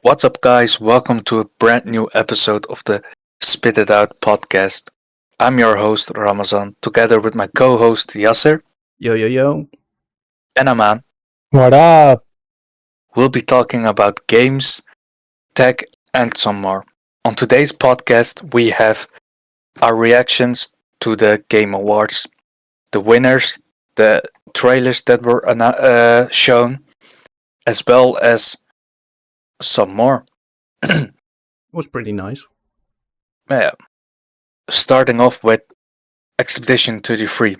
What's up, guys? Welcome to a brand new episode of the Spit It Out podcast. I'm your host, Ramazan, together with my co host, Yasser Yo, yo, yo. and Aman. What up? We'll be talking about games, tech, and some more. On today's podcast, we have our reactions to the Game Awards, the winners, the trailers that were shown, as well as some more. Was pretty nice. Yeah. Starting off with Expedition 33.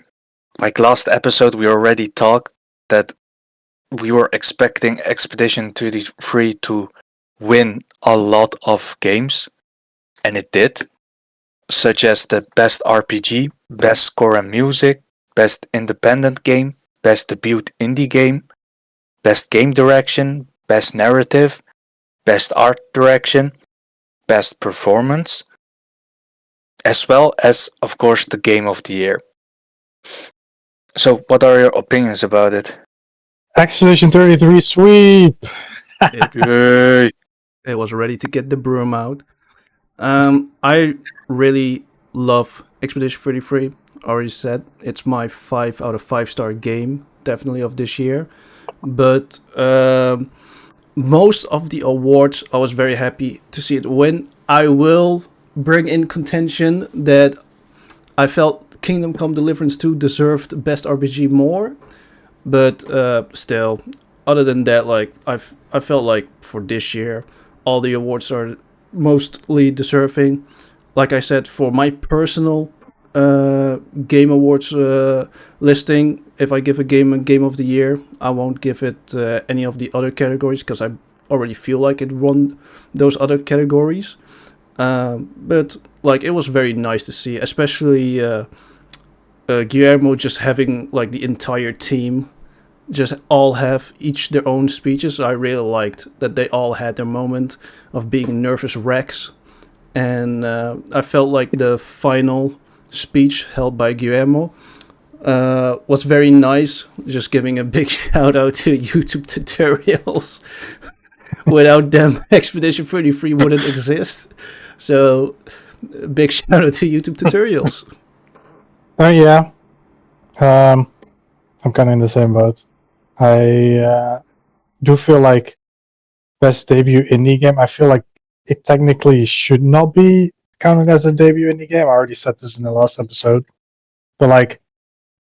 Like last episode, we already talked that we were expecting Expedition 33 to win a lot of games, and it did, such as the Best RPG, Best Score and Music, Best Independent Game, Best Debut Indie Game, Best Game Direction, Best Narrative, Best Art Direction, Best Performance, as well as, of course, the Game of the Year. So, what are your opinions about it? Expedition 33 sweep! Yay! It was ready to get the broom out. I really love Expedition 33. Already said it's my 5 out of 5 star game, definitely of this year. But most of the awards, I was very happy to see it win. I will bring in contention that I felt Kingdom Come Deliverance 2 deserved Best RPG more. But still, other than that, like I felt like for this year, all the awards are mostly deserving. Like I said, for my personal game awards listing, if I give a game of the year, I won't give it any of the other categories because I already feel like it won those other categories. But like it was very nice to see, especially Guillermo just having like the entire team just all have each their own speeches. I really liked that they all had their moment of being nervous wrecks, and I felt like the final speech held by Guillermo was very nice, just giving a big shout out to YouTube tutorials. Without them, Expedition 33 wouldn't exist. So, big shout out to YouTube tutorials. Yeah. I'm kind of in the same boat. I do feel like best debut indie game. I feel like it technically should not be counted as a debut indie game. I already said this in the last episode. But like,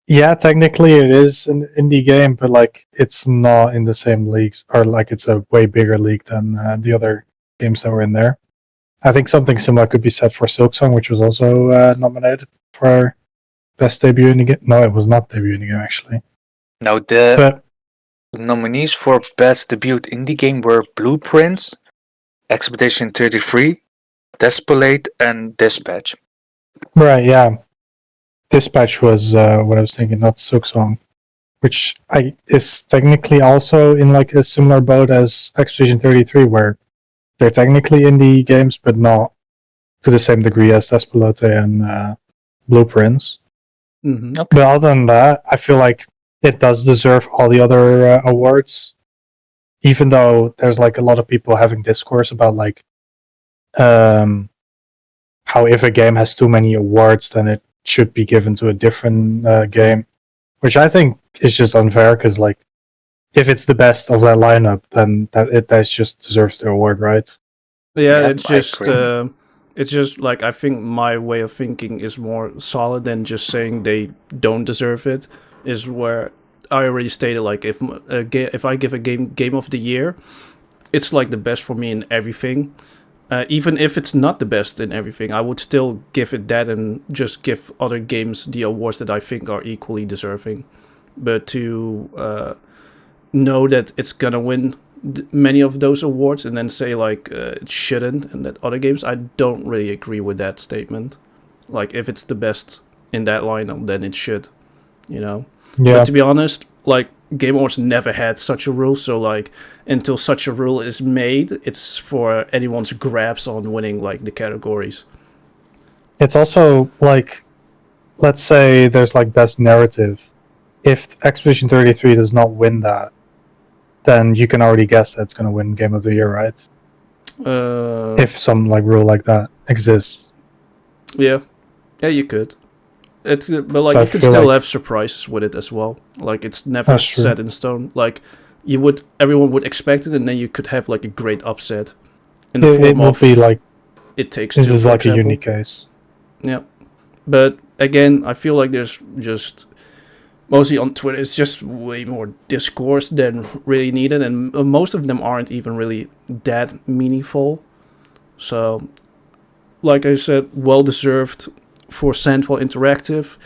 yeah, technically it is an indie game, but like it's not in the same leagues, or like it's a way bigger league than the other games that were in there. I think something similar could be said for Silksong, which was also nominated for best debut indie game. No, it was not debut indie game actually. Now, the But nominees for Best Debut Indie Game were Blueprints, Expedition 33, Despolate, and Dispatch. right, yeah. Dispatch was what I was thinking, not Silksong, which is technically also in like a similar boat as Expedition 33, where they're technically indie games, but not to the same degree as Despolate and Blueprints. Mm-hmm. Okay. But other than that, I feel like it does deserve all the other awards, even though there's like a lot of people having discourse about like how if a game has too many awards, then it should be given to a different game, which I think is just unfair because like if it's the best of that lineup, then that just deserves the award, right? Yeah, Yep, I agree. it's just like I think my way of thinking is more solid than just saying they don't deserve it. Is where I already stated like if I give a game of the year, it's like the best for me in everything. Even if it's not the best in everything, I would still give it that and just give other games the awards that I think are equally deserving. But to know that it's gonna win many of those awards and then say like it shouldn't and that other games, I don't really agree with that statement. Like if it's the best in that lineup, then it should, you know. Yeah. But to be honest, like Game Awards never had such a rule, so like until such a rule is made, it's for anyone's grabs on winning like the categories. It's also like, let's say there's like best narrative. If Expedition 33 does not win that, then you can already guess that's going to win Game of the Year, right? If some like rule like that exists. Yeah, you could. It's but like So I you could feel still like- have surprises with it as well. Like it's never That's true. set in stone. Like everyone would expect it, and then you could have like a great upset in the It form would of be like It Takes this Two, is for like a example. unique case. Yeah, but again, I feel like there's just mostly on Twitter, it's just way more discourse than really needed, and most of them aren't even really that meaningful. So, like I said, well deserved for Sandfall Interactive.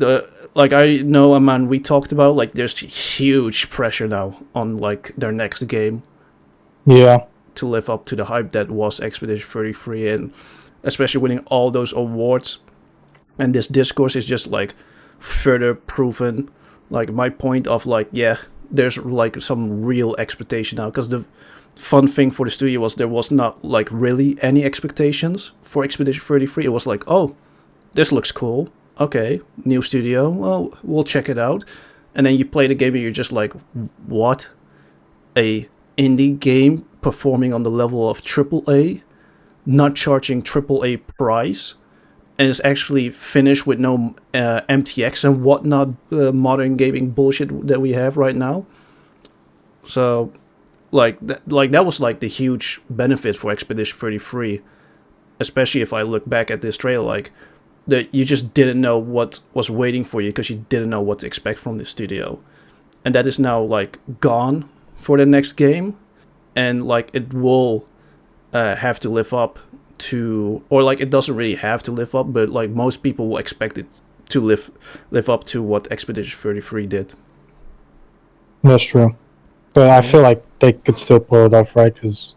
I know, Aman, we talked about like there's huge pressure now on like their next game Yeah. to live up to the hype that was Expedition 33, and especially winning all those awards. And this discourse is just like further proven like my point of like, yeah, there's like some real expectation now, because the fun thing for the studio was there was not like really any expectations for Expedition 33. It was like, oh, this looks cool, okay, new studio, well, we'll check it out. And then you play the game and you're just like, what, a indie game performing on the level of AAA, not charging AAA price, and it's actually finished with no MTX and whatnot modern gaming bullshit that we have right now. So, that was like the huge benefit for Expedition 33, especially if I look back at this trailer, like that you just didn't know what was waiting for you because you didn't know what to expect from the studio, and that is now like gone for the next game, and like it will have to live up to, or like it doesn't really have to live up, but like most people will expect it to live up to what Expedition 33 did. That's true. But I feel like they could still pull it off, right? Because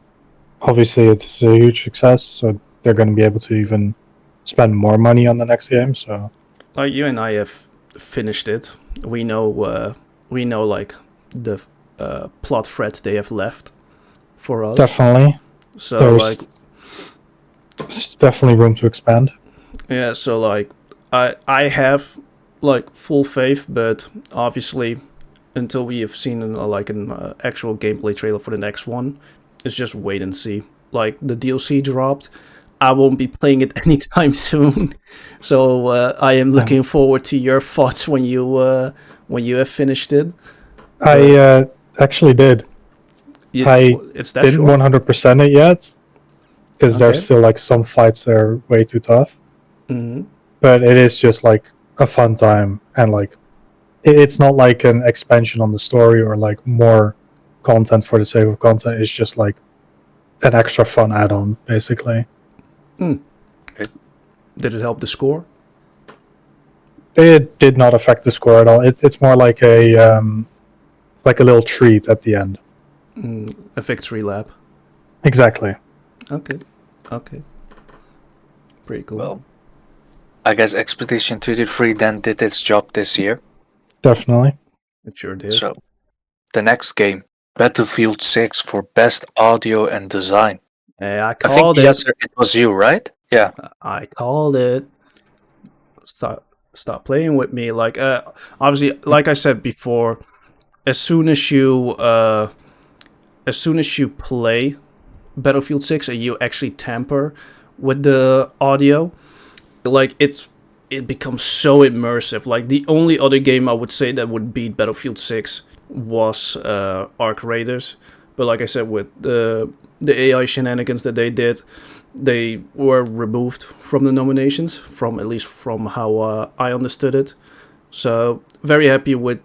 obviously it's a huge success, so they're going to be able to even spend more money on the next game. So Like you and I have finished it. We know like the plot threads they have left for us. definitely, So like there's definitely room to expand. yeah, so like I have like full faith, but obviously until we have seen an actual gameplay trailer for the next one, it's just wait and see. Like the DLC dropped, I won't be playing it anytime soon, so I am looking forward to your thoughts when you have finished it. I actually did. It's that Didn't short? 100% it yet because Okay. there's still like some fights that are way too tough. Mm-hmm. But it is just like a fun time, and like it's not like an expansion on the story or like more content for the sake of content. It's just like an extra fun add-on, basically. Did it help the score? It did not affect the score at all. It's more like a little treat at the end. A victory lap. Exactly. Okay. Pretty cool. Well, I guess Expedition 33 then did its job this year. Definitely. It sure did. So, the next game, Battlefield 6 for best audio and design. Hey, I I think called it. yesterday it was you, right? Yeah. I called it. Stop playing with me. Like, obviously, like I said before, as soon as you play Battlefield 6 and you actually tamper with the audio, like it becomes so immersive. Like the only other game I would say that would beat Battlefield 6 was Ark Raiders, but like I said, with the AI shenanigans that they did, they were removed from the nominations, at least from how I understood it. So very happy with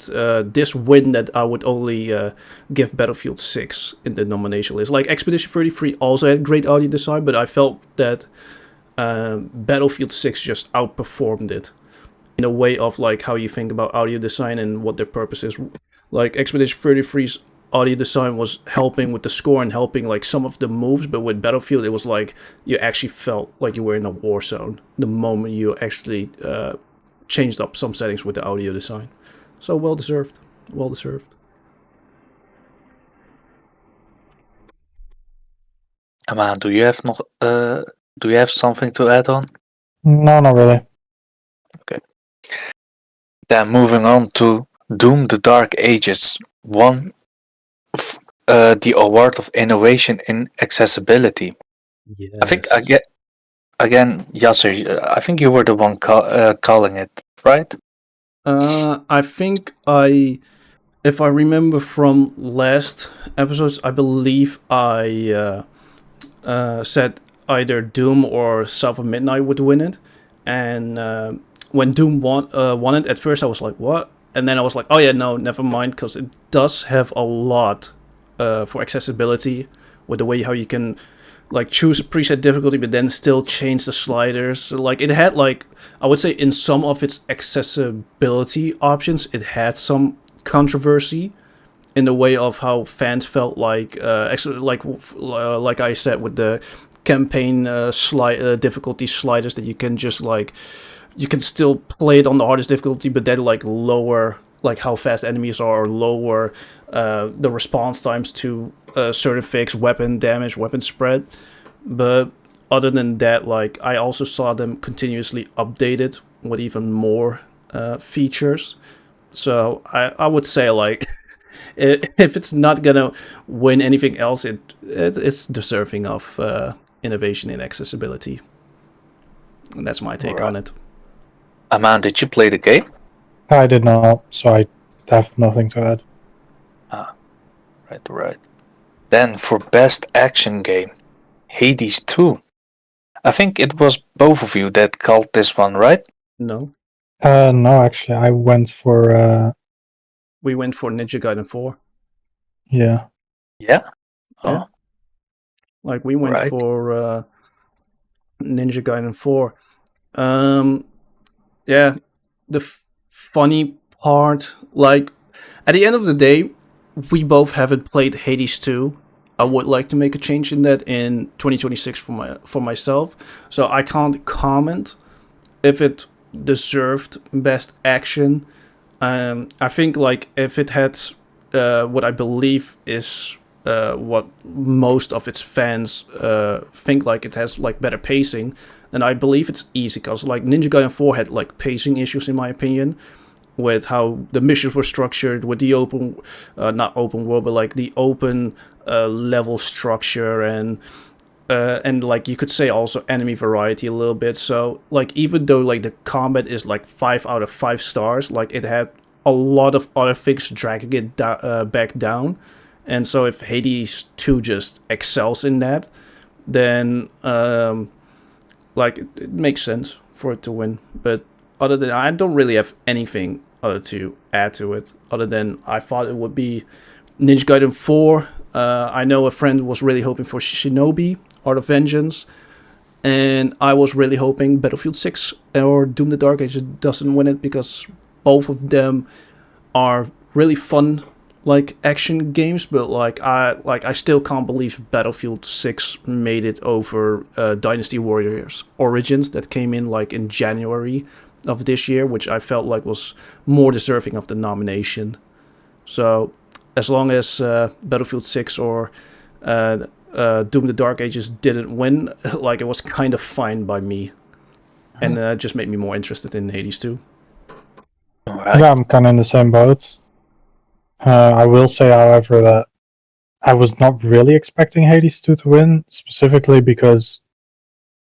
this win that I would only give Battlefield 6 in the nomination list. Like Expedition 33 also had great audio design, but I felt that Battlefield 6 just outperformed it in a way of like how you think about audio design and what their purpose is. Like Expedition 33's audio design was helping with the score and helping like some of the moves, but with Battlefield it was like you actually felt like you were in a war zone the moment you actually changed up some settings with the audio design. So well deserved. Aman, do you have something to add on? No, not really. Then moving on to Doom: The Dark Ages. the award of innovation in accessibility. Yes. I think again, Yasser, I think you were the one calling it, right? I think if I remember from last episodes, I believe I said either Doom or South of Midnight would win it. And when Doom won it, at first I was like, what? And then I was like, oh yeah, no, never mind, because it does have a lot for accessibility with the way how you can like choose a preset difficulty but then still change the sliders. Like it had like, I would say in some of its accessibility options, it had some controversy in the way of how fans felt like like I said with the campaign difficulty sliders, that you can just like you can still play it on the hardest difficulty but then like lower like how fast enemies are, or lower the response times to certain fixed weapon damage, weapon spread. But other than that, like I also saw them continuously updated with even more features. So I would say like if it's not gonna win anything else, it's deserving of innovation in accessibility. And that's my take on it. Aman, did you play the game? I did not, so I have nothing to add. Right. Then for best action game, Hades 2. I think it was both of you that called this one, right? No, No, actually, I went for we went for Ninja Gaiden 4. yeah. Yeah. Yeah. Like we went Right. for Ninja Gaiden 4. Yeah, the funny part, like at the end of the day, we both haven't played Hades 2. I would like to make a change in that in 2026 for myself. So I can't comment if it deserved best action. I think like if it had what I believe is what most of its fans think, like it has like better pacing, then I believe it's easy, because like Ninja Gaiden 4 had like pacing issues in my opinion, with how the missions were structured, with the open, not open world, but like the open level structure, and like you could say also enemy variety a little bit. So like even though like the combat is like 5 out of 5 stars, like it had a lot of other things dragging it back down. And so if Hades 2 just excels in that, then like it makes sense for it to win. But other than, I don't really have anything other to add to it, other than I thought it would be Ninja Gaiden 4. I know a friend was really hoping for Shinobi, Art of Vengeance, and I was really hoping Battlefield 6 or Doom the Dark Ages doesn't win it, because both of them are really fun like action games, but I still can't believe Battlefield 6 made it over Dynasty Warriors Origins that came in like in January of this year, which I felt like was more deserving of the nomination. So as long as Battlefield 6 or Doom the Dark Ages didn't win, like it was kind of fine by me, and just made me more interested in Hades 2. Right. Yeah, I'm kind of in the same boat. I will say, however, that I was not really expecting Hades 2 to win, specifically because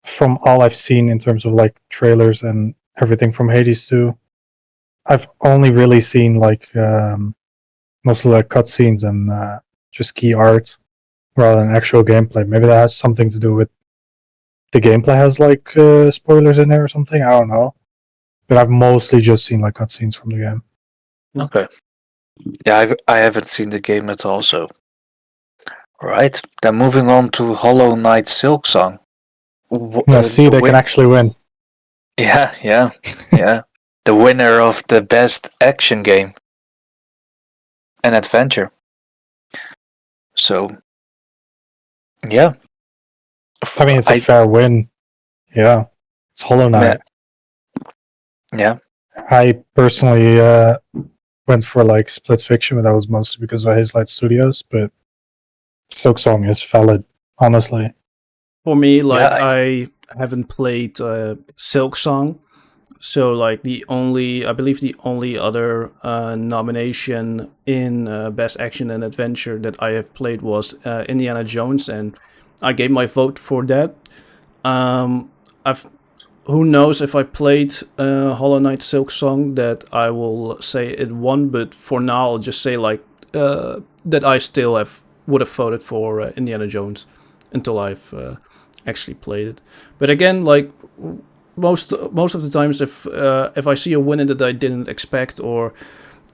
from all I've seen in terms of like trailers and everything from Hades 2, I've only really seen like mostly like cutscenes and just key art rather than actual gameplay. Maybe that has something to do with the gameplay has like spoilers in there or something. I don't know, but I've mostly just seen like cutscenes from the game. Okay. Yeah, I haven't seen the game at all, so. Right. Then moving on to Hollow Knight Silksong. See, they can actually win. Yeah. The winner of the best action game and adventure. So, yeah. I mean, it's a fair win. Yeah, it's Hollow Knight. Yeah. I personally went for like Split Fiction, but that was mostly because of Hazelight Studios. But Silksong is valid, honestly. For me, like I haven't played Silksong, So like I believe the only other nomination in Best Action and Adventure that I have played was Indiana Jones, and I gave my vote for that. I've who knows if I played Hollow Knight Silk Song that I will say it won, but for now I'll just say like that I still would have voted for Indiana Jones until I've actually played it. But again, like most of the times, if I see a winner that I didn't expect, or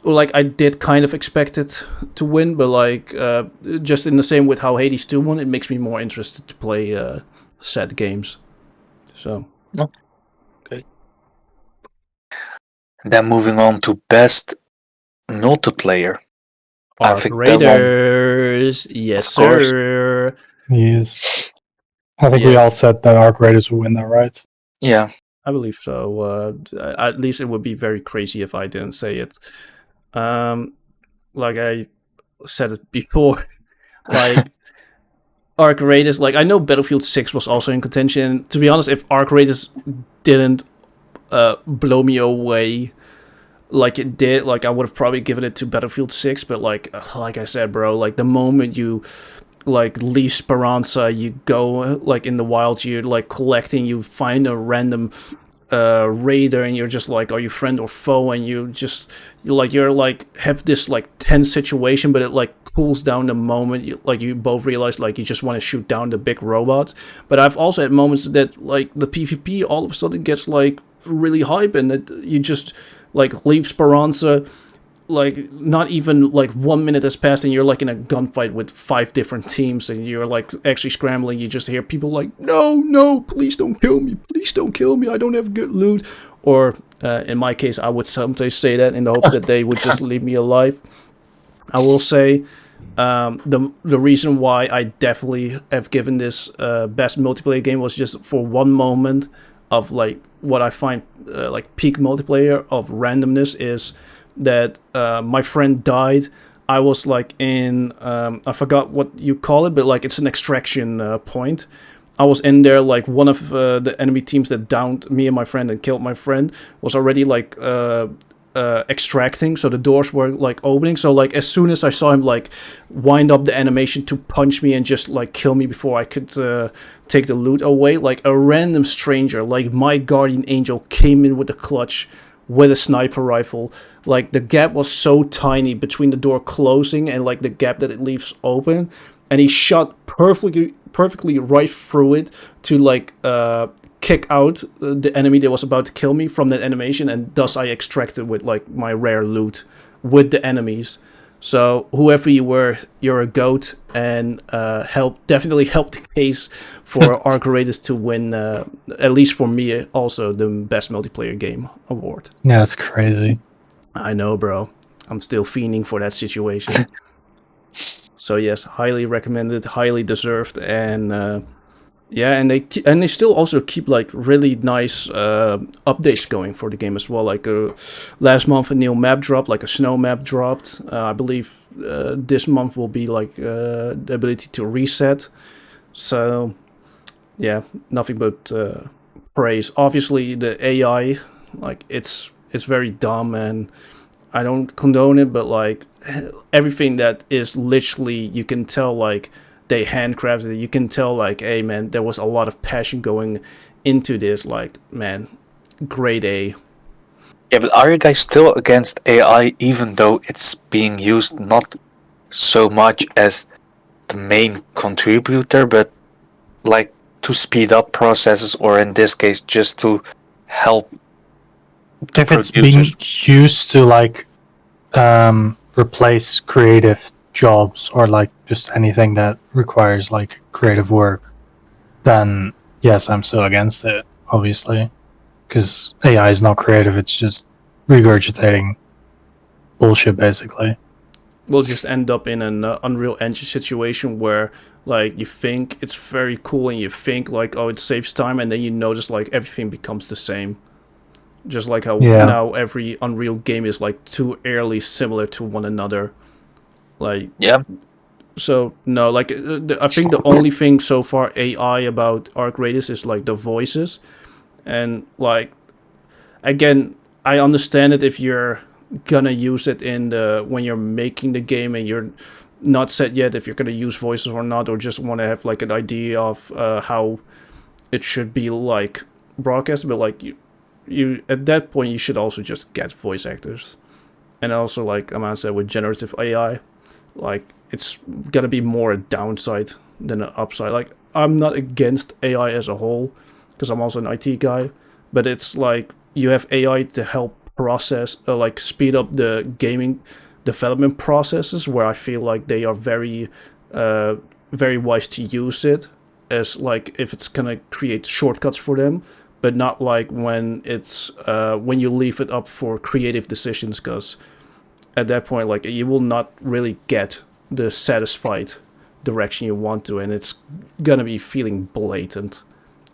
like I did kind of expect it to win, but like just in the same with how Hades 2 won, it makes me more interested to play said games. So. Okay. Then moving on to best multiplayer. I Arc think that one, Raiders, yes of course. sir. Yes. I think we all Yes. said that Arc Raiders would win that, right? Yeah. I believe so. At least it would be very crazy if I didn't say it. Like I said it before, like Arc Raiders. Like I know Battlefield 6 was also in contention. To be honest, if Arc Raiders didn't blow me away like it did, like I would have probably given it to Battlefield 6. But like I said, bro, like the moment you like leave Speranza, you go like in the wilds, you're like collecting, you find a random raider, and you're just like, are you friend or foe? And you're like have this like tense situation, but it like cools down the moment you both realize like you just want to shoot down the big robots. But I've also had moments that like the PvP all of a sudden gets like really hype, and that you just like leave Speranza, like not even like 1 minute has passed and you're like in a gunfight with 5 different teams, and you're like actually scrambling. You just hear people like, no, please don't kill me, I don't have good loot. Or in my case, I would sometimes say that in the hopes that they would just leave me alive. I will say the reason why I definitely have given this best multiplayer game was just for one moment of like what I find like peak multiplayer of randomness is that my friend died. I was like in I forgot what you call it, but like it's an extraction point. I was in there, like one of the enemy teams that downed me and my friend and killed my friend was already like extracting, so the doors were like opening. So like as soon as I saw him like wind up the animation to punch me and just like kill me before I could take the loot away, like a random stranger, like my guardian angel, came in with a clutch with a sniper rifle. Like the gap was so tiny between the door closing and like the gap that it leaves open, and he shot perfectly right through it to like kick out the enemy that was about to kill me from that animation, and thus I extracted with like my rare loot with the enemies. So whoever you were, you're a goat, and definitely helped the case for Arc Raiders to win, at least for me, also the best multiplayer game award. Yeah, that's crazy. I know, bro. I'm still fiending for that situation. So yes, highly recommended, highly deserved, and yeah, and they still also keep like really nice updates going for the game as well. Like last month a new map dropped, like a snow map dropped. I believe this month will be like the ability to reset. So yeah, nothing but praise. Obviously the AI, like it's very dumb, and I don't condone it, but like everything that is literally, you can tell like they handcrafted it. You can tell like, hey man, there was a lot of passion going into this. Like, man, grade A. Yeah, but are you guys still against AI, even though it's being used not so much as the main contributor, but like to speed up processes, or in this case, just to help the If it's producers? being used to like replace creative jobs or like just anything that requires like creative work, then yes, I'm still against it, obviously, because AI is not creative. It's just regurgitating bullshit, basically. We'll just end up in an Unreal Engine situation where like you think it's very cool and you think like, oh, it saves time, and then you notice like everything becomes the same. Just like how now every Unreal game is like too eerily similar to one another. Like, Yeah. so no, like I think the only thing so far AI about Arc Raiders is like the voices, and like again, I understand it if you're gonna use it in the when you're making the game and you're not set yet if you're gonna use voices or not, or just want to have like an idea of how it should be like broadcast. But like you at that point you should also just get voice actors. And also, like Aman said, with generative AI, like it's gonna be more a downside than an upside. Like I'm not against AI as a whole because I'm also an IT guy, but it's like you have AI to help process, like speed up the gaming development processes, where I feel like they are very wise to use it as like if it's gonna create shortcuts for them, but not like when it's when you leave it up for creative decisions, because at that point, like you will not really get the satisfied direction you want to, and it's gonna be feeling blatant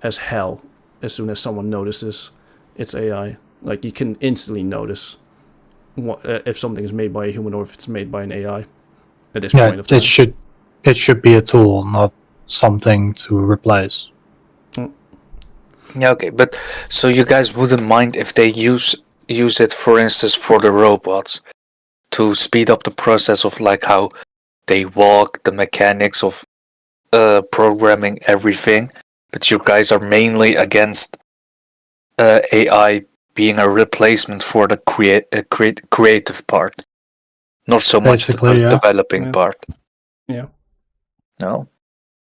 as hell as soon as someone notices it's AI. Like you can instantly notice if something is made by a human or if it's made by an AI at this point of time. It should be a tool, not something to replace. Yeah, okay, but so you guys wouldn't mind if they use it, for instance, for the robots to speed up the process of like how they walk, the mechanics of programming everything, but you guys are mainly against AI being a replacement for the creative part, not so much Basically, the developing Yeah. part. Yeah. No.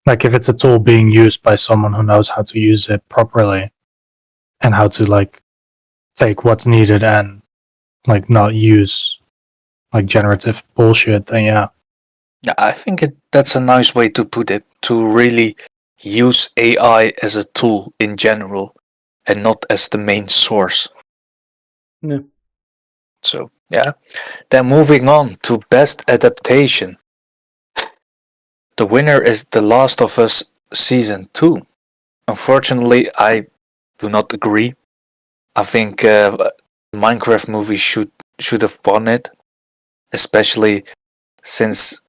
Like if it's a tool being used by someone who knows how to use it properly and how to like take what's needed and like not use like generative bullshit, then yeah. Yeah, I think that's a nice way to put it, to really use AI as a tool in general and not as the main source. Yeah. So, yeah. Then moving on to best adaptation. The winner is The Last of Us Season 2. Unfortunately, I do not agree. I think Minecraft movie should have won it, especially since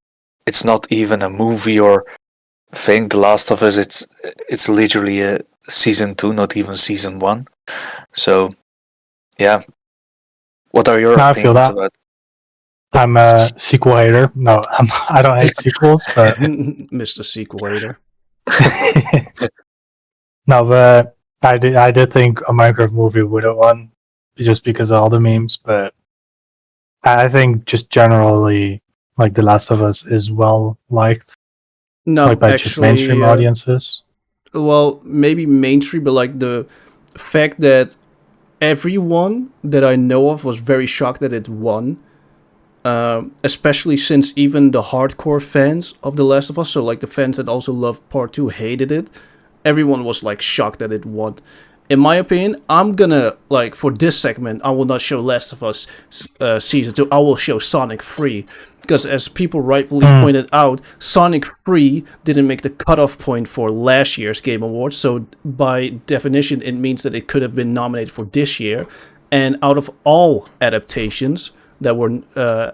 it's not even a movie or thing. The Last of Us, it's literally a Season 2, not even Season 1. So, yeah. What are your No, I feel opinions that. about? I'm a sequel hater. No, I don't hate sequels, but Mr. Sequel hater. no, but I did think a Minecraft movie would have won just because of all the memes. But I think just generally, like The Last of Us is well liked, No, like by just actually, mainstream audiences. well, maybe mainstream, but like the fact that everyone that I know of was very shocked that it won. Especially since even the hardcore fans of The Last of Us, so like the fans that also loved Part 2, hated it. Everyone was like shocked that it won. In my opinion, I'm gonna, like, for this segment, I will not show Last of Us Season 2, I will show Sonic 3. Because as people rightfully pointed out, Sonic 3 didn't make the cutoff point for last year's Game Awards, so by definition it means that it could have been nominated for this year. And out of all adaptations that were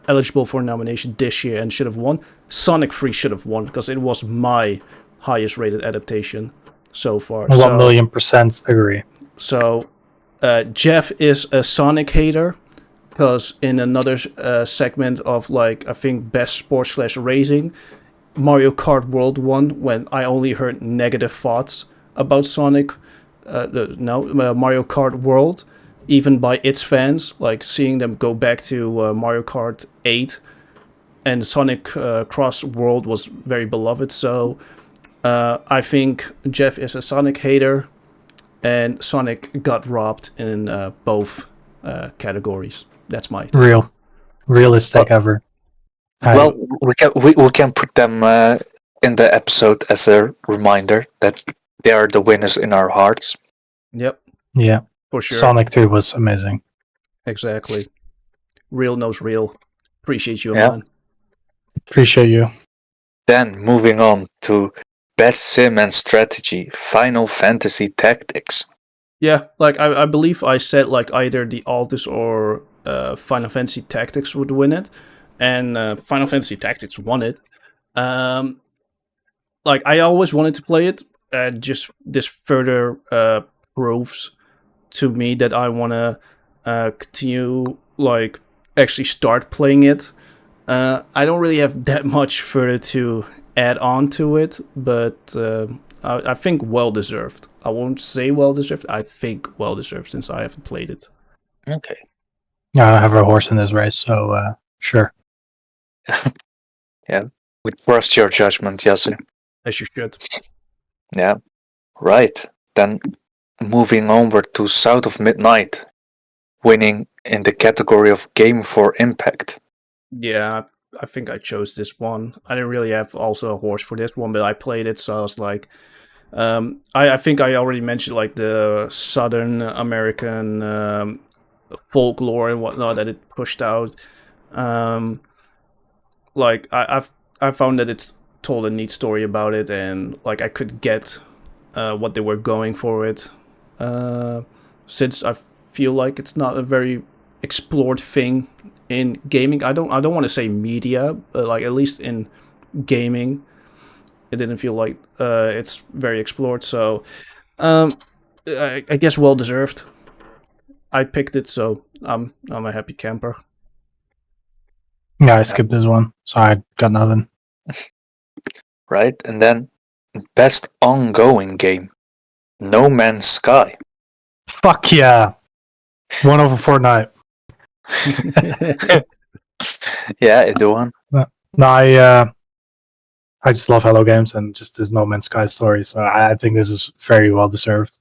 eligible for nomination this year and should have won, Sonic 3 should have won, because it was my highest rated adaptation so far. 1,000,000% agree. So Jeff is a Sonic hater, because in another segment of, like, I think best sports / racing, Mario Kart World won when I only heard negative thoughts about Sonic. Mario Kart World, even by its fans, like seeing them go back to Mario Kart 8, and Sonic Cross World was very beloved. So I think Jeff is a Sonic hater, and Sonic got robbed in both categories. That's my take. Realistic ever. Well, we can put them in the episode as a reminder that they are the winners in our hearts. Yep. Yeah. For sure. Sonic 3 was amazing. Exactly. Real knows real. Appreciate you, Yeah. man. Appreciate you. Then moving on to best sim and strategy, Final Fantasy Tactics. Yeah, like I believe I said like either the Altis or Final Fantasy Tactics would win it, and Final Fantasy Tactics won it. Like I always wanted to play it. Just this further proves to me that I want to continue, like, actually start playing it. I don't really have that much further to add on to it, but I think well-deserved. I won't say well-deserved, I think well-deserved, since I haven't played it. Okay. Yeah, I don't have a horse in this race, so sure. We trust your judgment, Yasu. As you should. Yeah. Right. Then moving onward to South of Midnight, winning in the category of Game for Impact. Yeah, I think I chose this one. I didn't really have also a horse for this one, but I played it, so I was like, I think I already mentioned like the Southern American folklore and whatnot that it pushed out. Like I found that it told a neat story about it, and like I could get what they were going for it. Since I feel like it's not a very explored thing in gaming. I don't want to say media, but like at least in gaming, it didn't feel like it's very explored. So I guess well deserved. I picked it, so I'm a happy camper. Yeah, I skipped this one, so I got nothing. Right, and then best ongoing game, No Man's Sky. Fuck yeah! One over Fortnite. Yeah, it won. No, I just love Hello Games and just this No Man's Sky story, so I think this is very well deserved.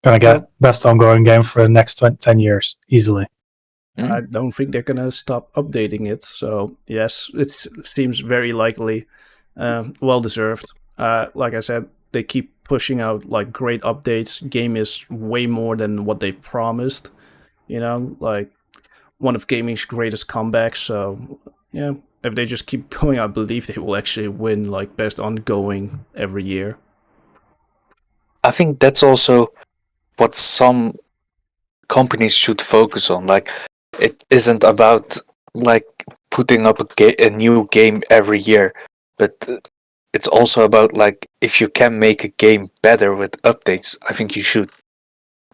Gonna get best ongoing game for the next 10 years, easily. I don't think they're gonna stop updating it, so yes, it seems very likely. Well deserved. Like I said, they keep pushing out like great updates. Game is way more than what they've promised. You know, like one of gaming's greatest comebacks. So yeah, if they just keep going, I believe they will actually win like best ongoing every year. I think that's also what some companies should focus on. Like, it isn't about like putting up a new game every year, but it's also about like if you can make a game better with updates, I think you should.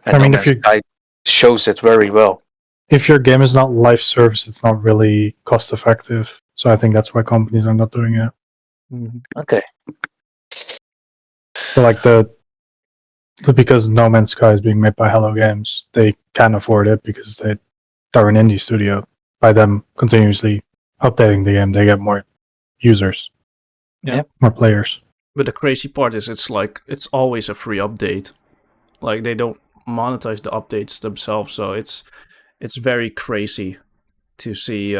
And I mean, No Man's Sky shows it very well. If your game is not live service, it's not really cost effective. So I think that's why companies are not doing it. Mm-hmm. Okay. So like because No Man's Sky is being made by Hello Games, they can afford it because they're an indie studio. By them continuously updating the game, they get more users. Yeah. More players. But the crazy part is it's always a free update. Like they don't monetize the updates themselves, so it's very crazy to see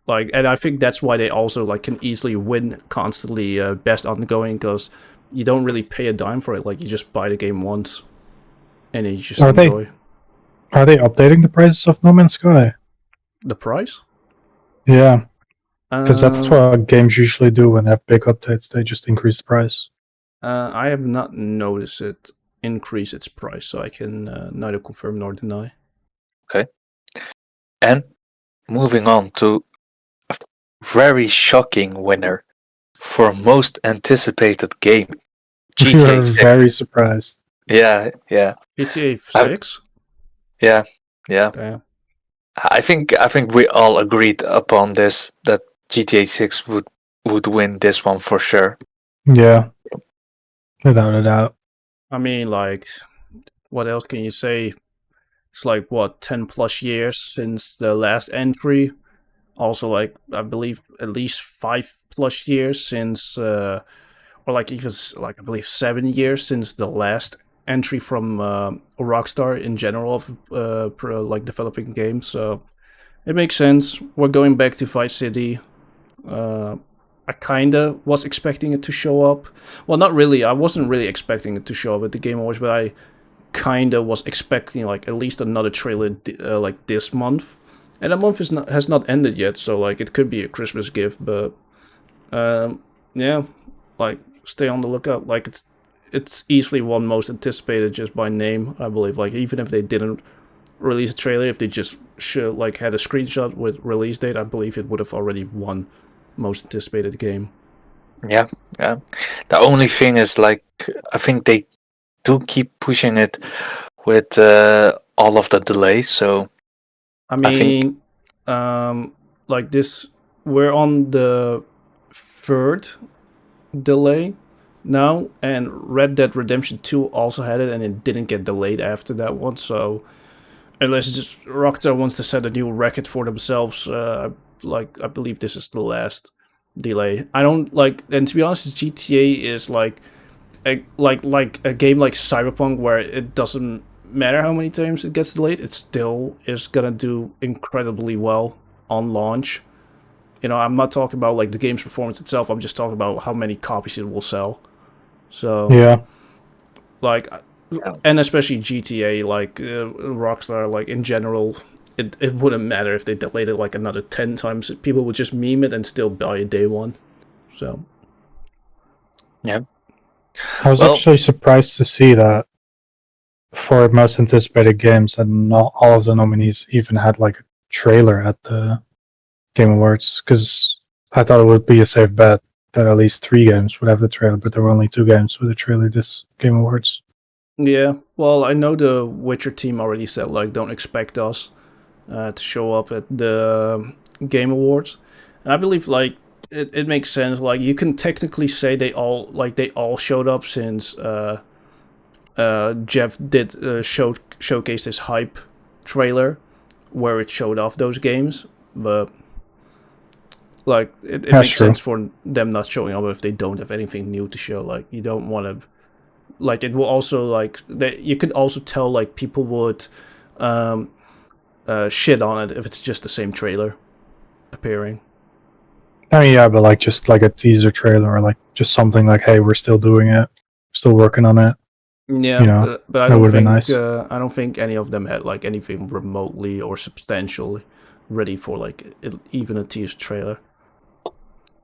like, and I think that's why they also like can easily win constantly best ongoing, because you don't really pay a dime for it. Like you just buy the game once and then you just enjoy. Are they updating the prices of No Man's Sky? The price? Yeah. Because that's what games usually do when they have big updates. They just increase the price. I have not noticed it increase its price, so I can neither confirm nor deny. Okay. And moving on to a very shocking winner for most anticipated game, GTA You're 6. very surprised. Yeah. GTA 6? Yeah. Damn. I think we all agreed upon this, that GTA 6 would win this one for sure. Yeah. Without a doubt. I mean, like, what else can you say? It's like, what, 10 plus years since the last entry? Also, like, I believe at least 5 plus years since, or like even, like, I believe 7 years since the last entry from Rockstar in general of like developing games. So it makes sense. We're going back to Vice City. I kinda was expecting it to show up. Well, not really. I wasn't really expecting it to show up at the Game Awards, but I kinda was expecting like at least another trailer like this month. And the month has not ended yet, so like it could be a Christmas gift. But yeah, like stay on the lookout. Like it's easily one most anticipated just by name, I believe. Like even if they didn't release a trailer, if they just like had a screenshot with release date, I believe it would have already won most anticipated game. Yeah. The only thing is, like, I think they do keep pushing it with all of the delays. So I I think- mean, like this, we're on the third delay now, and Red Dead Redemption 2 also had it, and it didn't get delayed after that one. So unless it's just Rockstar wants to set a new record for themselves, I believe this is the last delay. I don't like, and to be honest, GTA is like a game like Cyberpunk, where it doesn't matter how many times it gets delayed, it still is gonna do incredibly well on launch. You know, I'm not talking about like the game's performance itself. I'm just talking about how many copies it will sell. So Yeah. like, Yeah. and especially GTA, like Rockstar, like in general, it wouldn't matter if they delayed it like another 10 times. People would just meme it and still buy it day one. So I was Well- actually surprised to see that for most anticipated games, and not all of the nominees even had like a trailer at the Game Awards, because I thought it would be a safe bet that at least 3 games would have the trailer, but there were only 2 games with a trailer this Game Awards. yeah, well, I know the Witcher team already said like don't expect us to show up at the Game Awards, and I believe like it makes sense. Like you can technically say they all showed up, since Jeff did showcase his hype trailer where it showed off those games, but like it That's makes true. sense for them not showing up if they don't have anything new to show. Like you don't want to, like it will also like that you could also tell like people would shit on it if it's just the same trailer appearing. I mean, yeah, but like just like a teaser trailer, or like just something like, "Hey, we're still doing it, still working on it." Yeah, You know, but I that don't would've been think nice. I don't think any of them had like anything remotely or substantially ready for like even a teaser trailer.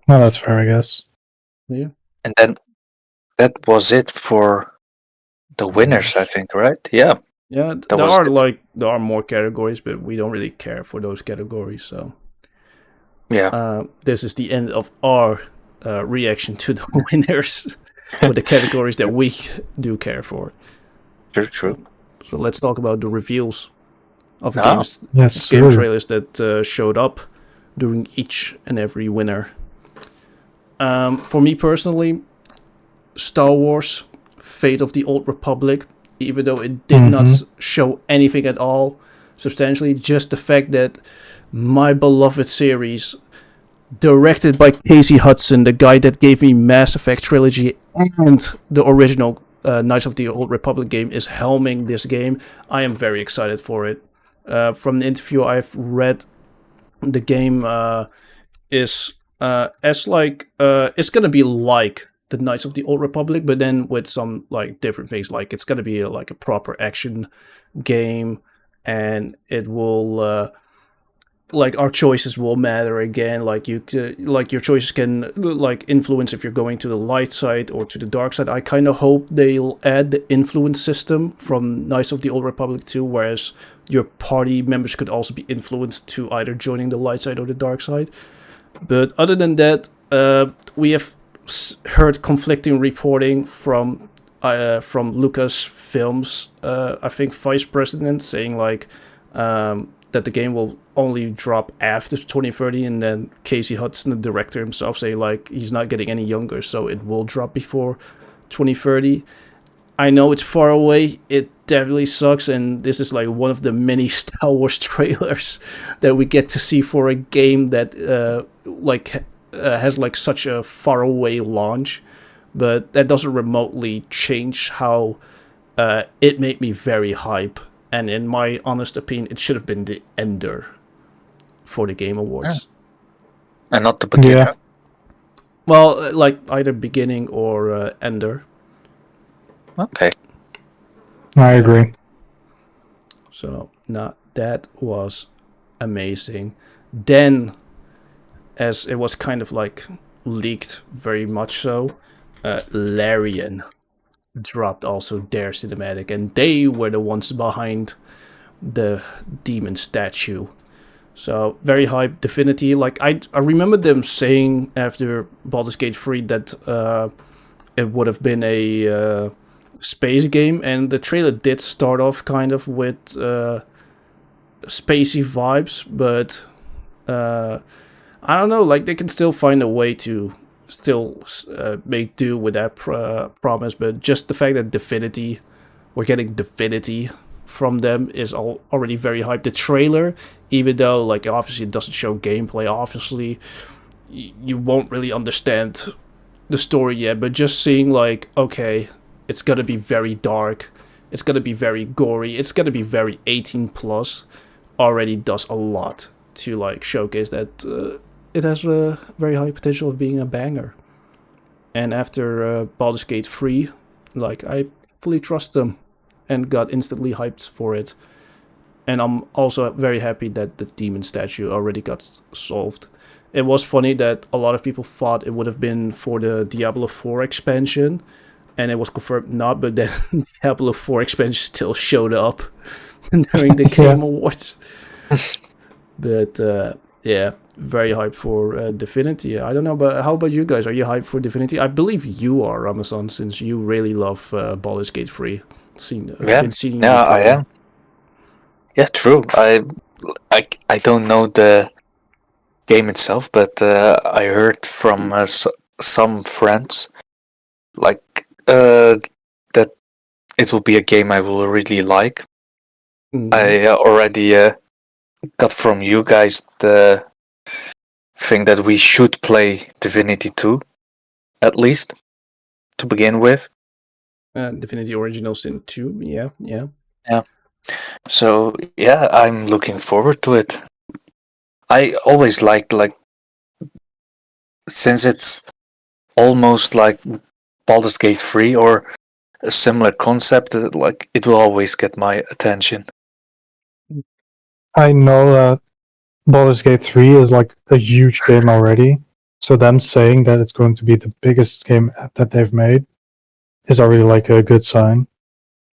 No, that's fair, I guess. and then that was it for the winners, I think, right? Yeah. Yeah, That there was are it. there are more categories, but we don't really care for those categories. So Yeah. this is the end of our reaction to the winners for the categories that we do care for. True. So let's talk about the reveals of Ah. games, Yes, game sir. trailers that showed up during each and every winner. For me personally, Star Wars: Fate of the Old Republic, even though it did not show anything at all substantially, just the fact that my beloved series, directed by Casey Hudson, the guy that gave me Mass Effect trilogy and the original Knights of the Old Republic game, is helming this game. I am very excited for it. From the interview I've read, the game is it's gonna be like the Knights of the Old Republic, but then with some like different things. Like it's gonna be like a proper action game, and it will like our choices will matter again. Like like your choices can like influence if you're going to the light side or to the dark side. I kind of hope they'll add the influence system from Knights of the Old Republic 2, whereas your party members could also be influenced to either joining the light side or the dark side. But other than that, we have heard conflicting reporting from Lucasfilms, I think vice president, saying like that the game will only drop after 2030, and then Casey Hudson, the director himself, saying like he's not getting any younger, so it will drop before 2030. I know it's far away. It definitely sucks, and this is like one of the many Star Wars trailers that we get to see for a game that has like such a far away launch. But that doesn't remotely change how it made me very hype. And in my honest opinion, it should have been the ender for the Game Awards. And not the beginner. Yeah. Well, like either beginning or ender. Okay. I agree. So, that was amazing. Then, as it was kind of like leaked very much so, Larian dropped also their cinematic, and they were the ones behind the demon statue. So very hyped. Divinity, like I remember them saying after Baldur's Gate 3 that it would have been a space game, and the trailer did start off kind of with spacey vibes, but I don't know, like they can still find a way to still make do with that promise, but just the fact that we're getting Divinity from them is already very hyped. The trailer, even though like obviously it doesn't show gameplay, obviously you won't really understand the story yet, but just seeing like, okay, it's gonna be very dark, it's gonna be very gory, it's gonna be very 18 plus, already does a lot to like showcase that it has a very high potential of being a banger. And after Baldur's Gate 3, like I fully trust them and got instantly hyped for it. And I'm also very happy that the demon statue already got solved. It was funny that a lot of people thought it would have been for the Diablo 4 expansion, and it was confirmed not, but then Diablo 4 expansion still showed up during the Game Awards. But yeah, very hyped for Divinity. I don't know, but how about you guys? Are you hyped for Divinity? I believe you are, Ramazan, since you really love Baldur's Gate 3. I am. Yeah, true. I don't know the game itself, but I heard from some friends like that it will be a game I will really like. Mm-hmm. I already got from you guys the thing that we should play Divinity 2, at least, to begin with. Divinity Original Sin 2, yeah. So, yeah, I'm looking forward to it. I always liked, like, since it's almost like Baldur's Gate 3 or a similar concept, like, it will always get my attention. I know that Baldur's Gate 3 is like a huge game already, so them saying that it's going to be the biggest game that they've made is already like a good sign.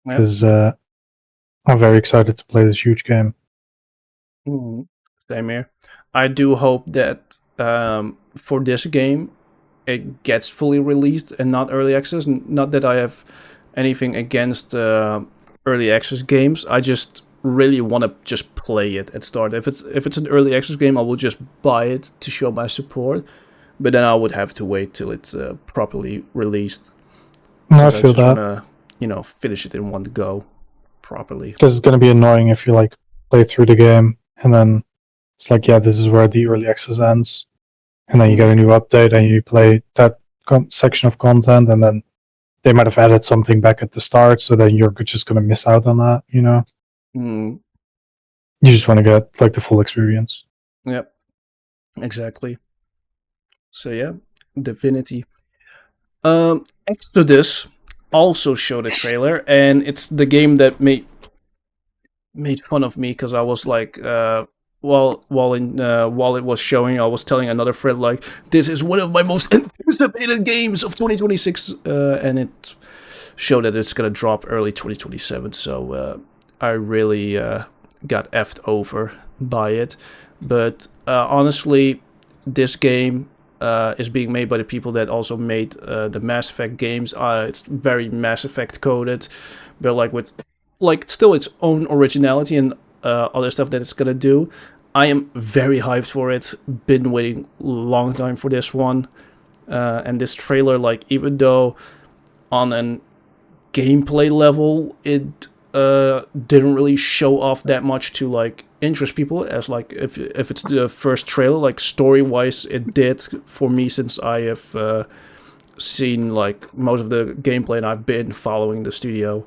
Because I'm very excited to play this huge game. Same here. I do hope that for this game it gets fully released and not early access. Not that I have anything against early access games. I just really want to just play it at start. If it's an early access game, I will just buy it to show my support. But then I would have to wait till it's properly released. I feel that. Wanna, finish it in one go properly. Because it's going to be annoying if you like play through the game and then it's like, yeah, this is where the early access ends, and then you get a new update and you play that section of content, and then they might have added something back at the start, so then you're just going to miss out on that, You just want to get like the full experience. Yep, exactly. So yeah, Divinity. Exodus also showed a trailer, and it's the game that made fun of me because I was like, while it was showing, I was telling another friend like, this is one of my most anticipated games of 2026, and it showed that it's gonna drop early 2027. So I really got effed over by it, but honestly, this game is being made by the people that also made the Mass Effect games. It's very Mass Effect coded, but like with still its own originality and other stuff that it's gonna do. I am very hyped for it. Been waiting a long time for this one, and this trailer, like, even though on a gameplay level it didn't really show off that much to like interest people, as like if it's the first trailer, like story wise it did for me, since I have seen like most of the gameplay and I've been following the studio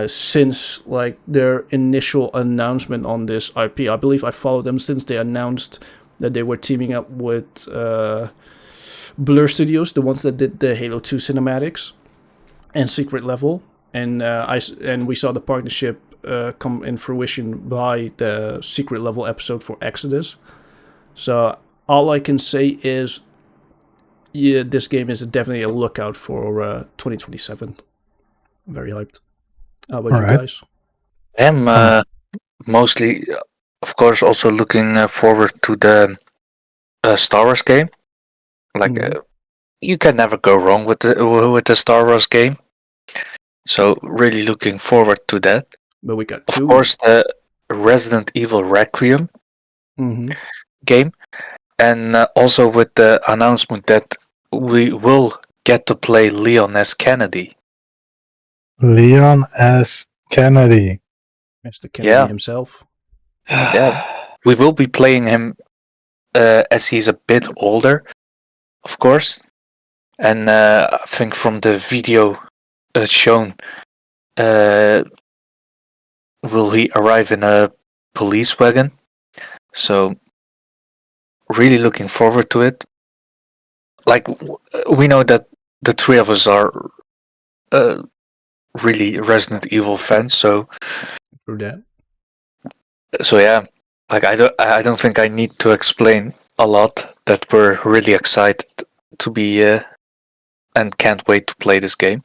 since like their initial announcement on this IP. I believe I followed them since they announced that they were teaming up with Blur Studios, the ones that did the Halo 2 cinematics and Secret Level. And we saw the partnership come in fruition by the Secret Level episode for Exodus. So all I can say is, yeah, this game is definitely a lookout for 2027. I'm very hyped. How about you guys? I am mostly, of course, also looking forward to the Star Wars game. Like, you can never go wrong with the Star Wars game. So really looking forward to that. But we got Of two. course, the Resident Evil Requiem Mm-hmm. game, and also with the announcement that we will get to play Leon S. Kennedy. Leon S. Kennedy. Mr. Kennedy Yeah. himself. Yeah. We will be playing him as he's a bit older, of course. And I think from the video shown, will he arrive in a police wagon? So, really looking forward to it. Like, we know that the three of us are really Resident Evil fans, so Through that. yeah. Like, I don't think I need to explain a lot that we're really excited to be and can't wait to play this game.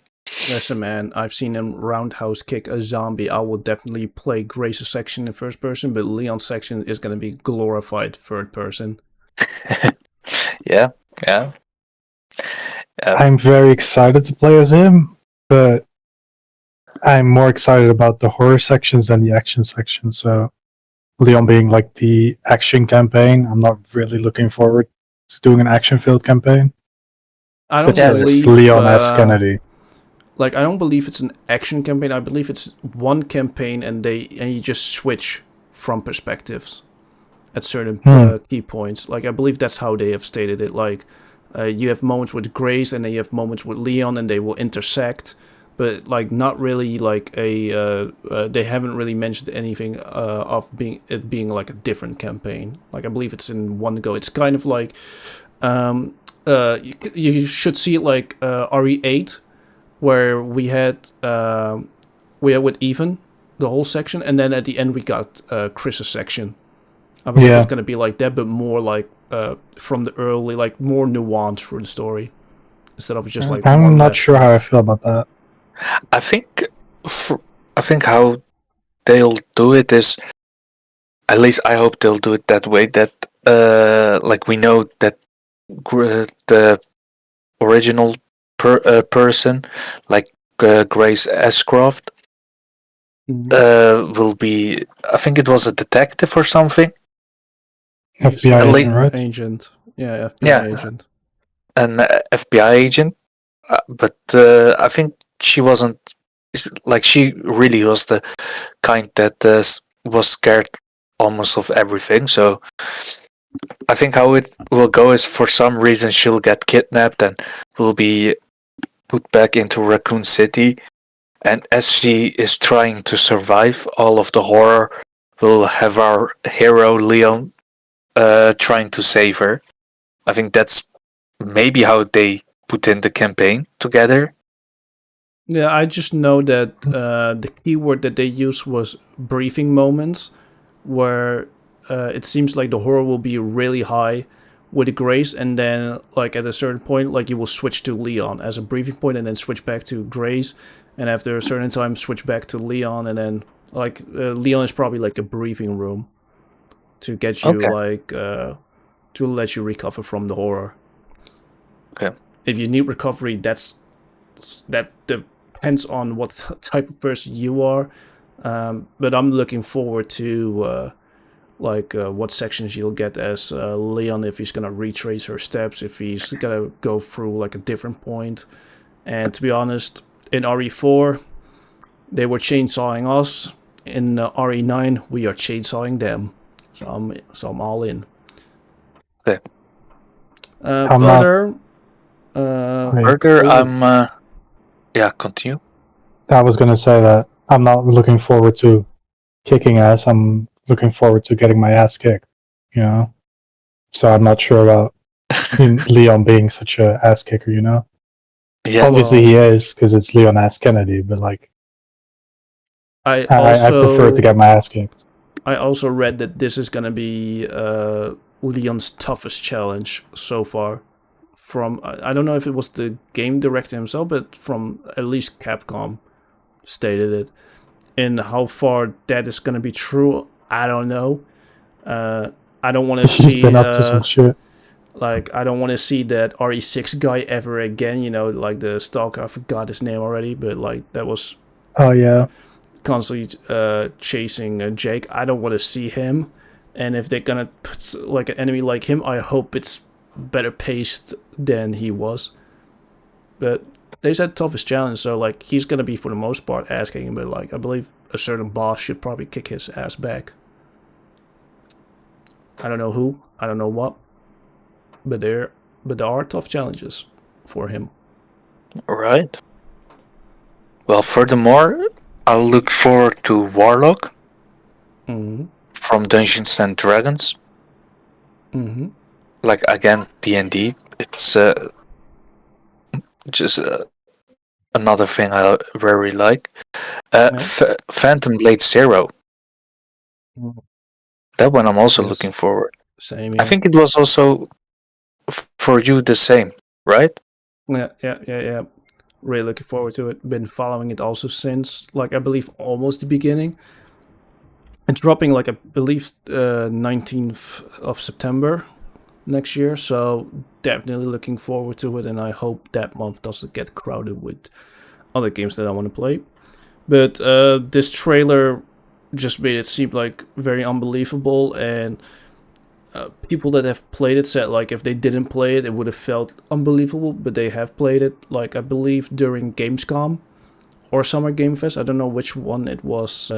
Listen, man, I've seen him roundhouse kick a zombie. I will definitely play Grace's section in first person, but Leon's section is going to be glorified third person. Yeah. I'm very excited to play as him, but I'm more excited about the horror sections than the action section. So Leon being like the action campaign, I'm not really looking forward to doing an action-filled campaign. I don't But believe it's Leon S. Kennedy. Like, I don't believe it's an action campaign. I believe it's one campaign, and you just switch from perspectives at certain key points. Like, I believe that's how they have stated it. Like, you have moments with Grace, and then you have moments with Leon, and they will intersect. But like, not really like a. They haven't really mentioned anything of being like a different campaign. Like, I believe it's in one go. It's kind of like, you should see it like RE8. Where we had with Ethan the whole section, and then at the end we got Chris's section. I believe it's gonna be like that, but more like from the early, like more nuanced for the story instead of just like. I'm not sure how I feel about that. I think how they'll do it is, at least I hope they'll do it that way. That like, we know that the original person, like Grace Ashcroft, will be, I think it was a detective or something. FBI agent, right? Agent. Yeah, FBI agent. An FBI agent. But I think she wasn't, like, she really was the kind that was scared almost of everything. So I think how it will go is, for some reason she'll get kidnapped and will be put back into Raccoon City, and as she is trying to survive all of the horror, we'll have our hero Leon trying to save her. I think that's maybe how they put in the campaign together. Yeah, I just know that the keyword that they used was briefing moments, where it seems like the horror will be really high with Grace, and then like at a certain point, like you will switch to Leon as a briefing point, and then switch back to Grace, and after a certain time switch back to Leon, and then like Leon is probably like a briefing room to get you like to let you recover from the horror. Okay. If you need recovery, that depends on what type of person you are. But I'm looking forward to what sections you'll get as Leon, if he's gonna retrace her steps, if he's gonna go through like a different point. And to be honest, in RE4 they were chainsawing us. In RE9 we are chainsawing them. So I'm all in. Okay. Further, continue. I was gonna say that I'm not looking forward to kicking ass. I'm looking forward to getting my ass kicked, you know? So I'm not sure about Leon being such a ass kicker, you know? Yeah, obviously he is, because it's Leon S. Kennedy, but like, I prefer to get my ass kicked. I also read that this is gonna be Leon's toughest challenge so far. From, I don't know if it was the game director himself, but from at least Capcom stated it. And how far that is gonna be true, I don't know. I don't want to see. He's been up to some shit. Like, I don't want to see that RE6 guy ever again, you know, like the stalker, I forgot his name already, but like that was Oh yeah, constantly chasing Jake. I don't want to see him. And if they're gonna put like an enemy like him, I hope it's better paced than he was. But they said toughest challenge, so like he's gonna be for the most part asking him, but like I believe a certain boss should probably kick his ass back. I don't know who, I don't know what, but there are tough challenges for him. Right. Well, furthermore, I'll look forward to Warlock Mm-hmm. from Dungeons and Dragons. Mm-hmm. Like again, D&D. It's just another thing I very like. Yeah. Phantom Blade Zero. Mhm. That one I'm also Yes. looking forward. Same. I think it was also for you the same, right? Yeah. Really looking forward to it. Been following it also since, like, I believe almost the beginning. It's dropping, like, I believe 19th of September next year. So definitely looking forward to it. And I hope that month doesn't get crowded with other games that I want to play. But this trailer just made it seem like very unbelievable, and people that have played it said like if they didn't play it, it would have felt unbelievable. But they have played it, like I believe during Gamescom or Summer Game Fest. I don't know which one it was.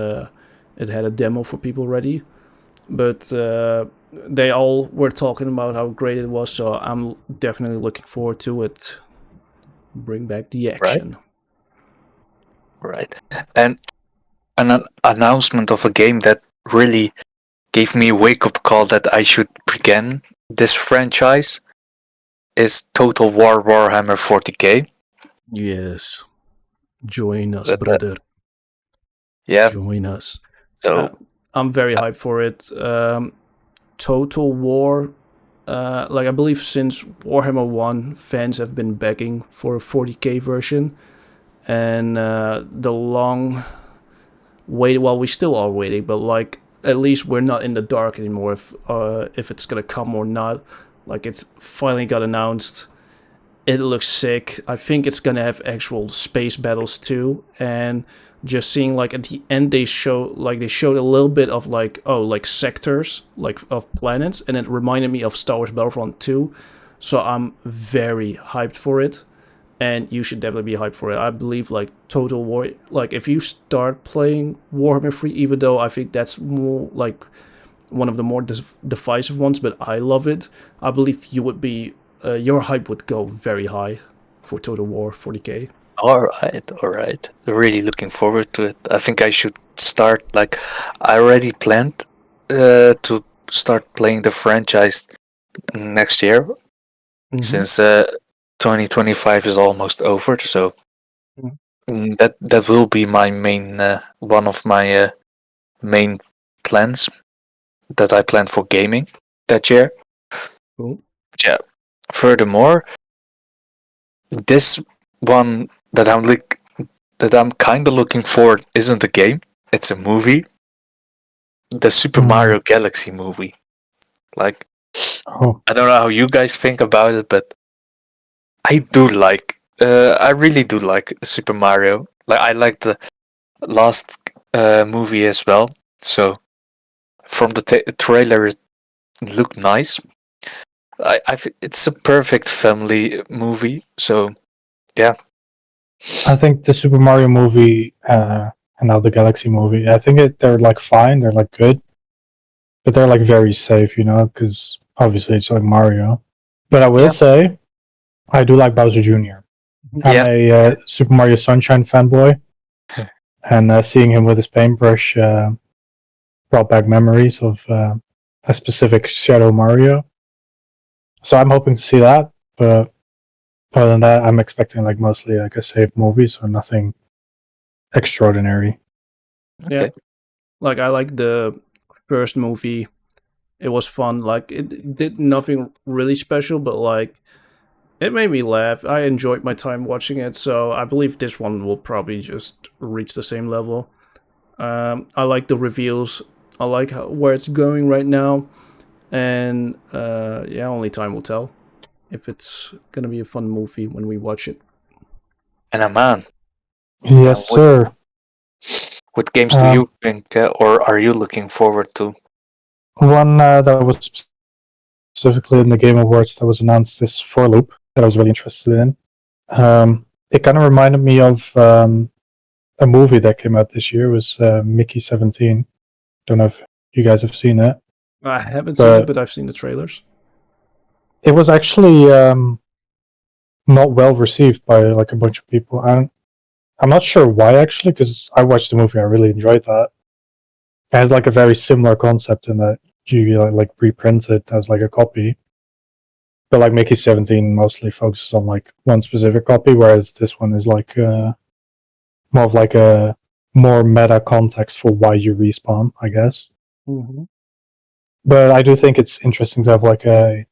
It had a demo for people ready, but they all were talking about how great it was. So I'm definitely looking forward to it. Bring back the action. Right. And an announcement of a game that really gave me a wake-up call that I should begin this franchise is Total War Warhammer 40k. Yes, join us, That- brother. Yeah. Join us. So I'm very hyped for it. Total War, like I believe since Warhammer 1, fans have been begging for a 40k version. And the long wait, well, we still are waiting, but like at least we're not in the dark anymore if it's gonna come or not. Like it's finally got announced. It looks sick. I think it's gonna have actual space battles too, and just seeing like at the end they showed a little bit of like sectors like of planets, and it reminded me of Star Wars Battlefront 2. So I'm very hyped for it, and you should definitely be hyped for it. I believe like Total War, like if you start playing Warhammer 3, even though I think that's more like one of the more divisive ones, but I love it. I believe you would be your hype would go very high for Total War 40k. all right. Really looking forward to it. I think I should start. Like, I already planned to start playing the franchise next year, since 2025 is almost over. So that will be my main one of my main plans that I plan for gaming that year. Cool. Yeah. Furthermore, this one that I'm kind of looking forward isn't a game; it's a movie. The Super Mario Galaxy movie. Like, I don't know how you guys think about it, but I do like. I really do like Super Mario. Like, I like the last movie as well. So, from the trailer, it looked nice. It's a perfect family movie. So, yeah. I think the Super Mario movie and now the Galaxy movie, I think they're like fine, they're like good, but they're like very safe, you know, because obviously it's like Mario. But I will say, I do like Bowser Jr. I'm a Super Mario Sunshine fanboy, and seeing him with his paintbrush brought back memories of a specific Shadow Mario. So I'm hoping to see that, but other than that, I'm expecting like mostly like a safe movie, so nothing extraordinary. Yeah, like I like the first movie. It was fun. Like it did nothing really special, but like it made me laugh. I enjoyed my time watching it, so I believe this one will probably just reach the same level. I like the reveals. I like where it's going right now. And yeah, only time will tell if it's gonna be a fun movie when we watch it. And man, Yes, what sir. what games do you think, or are you looking forward to? One that was specifically in the Game Awards that was announced is For Loop that I was really interested in. It kind of reminded me of a movie that came out this year. It was Mickey 17. Don't know if you guys have seen it. I haven't seen it, but I've seen the trailers. It was actually not well received by like a bunch of people. I'm not sure why actually, because I watched the movie. I really enjoyed that. It has like a very similar concept in that you like reprint it as like a copy. But like Mickey 17 mostly focuses on like one specific copy, whereas this one is like more of like a more meta context for why you respawn, I guess. Mm-hmm. But I do think it's interesting to have like a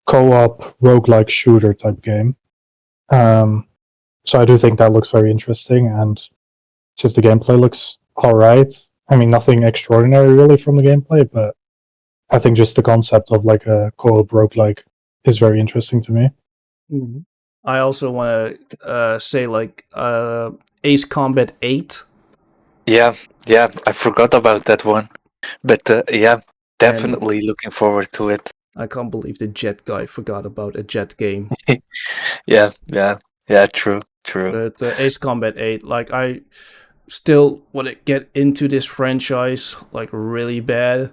co-op roguelike shooter type game. So I do think that looks very interesting, and just the gameplay looks alright. I mean, nothing extraordinary really from the gameplay, but I think just the concept of like a co-op roguelike is very interesting to me. Mm-hmm. I also want to say like Ace Combat 8. Yeah, I forgot about that one, but yeah, definitely looking forward to it. I can't believe the Jet guy forgot about a Jet game. Yeah, true. But Ace Combat 8, like I still want to get into this franchise like really bad,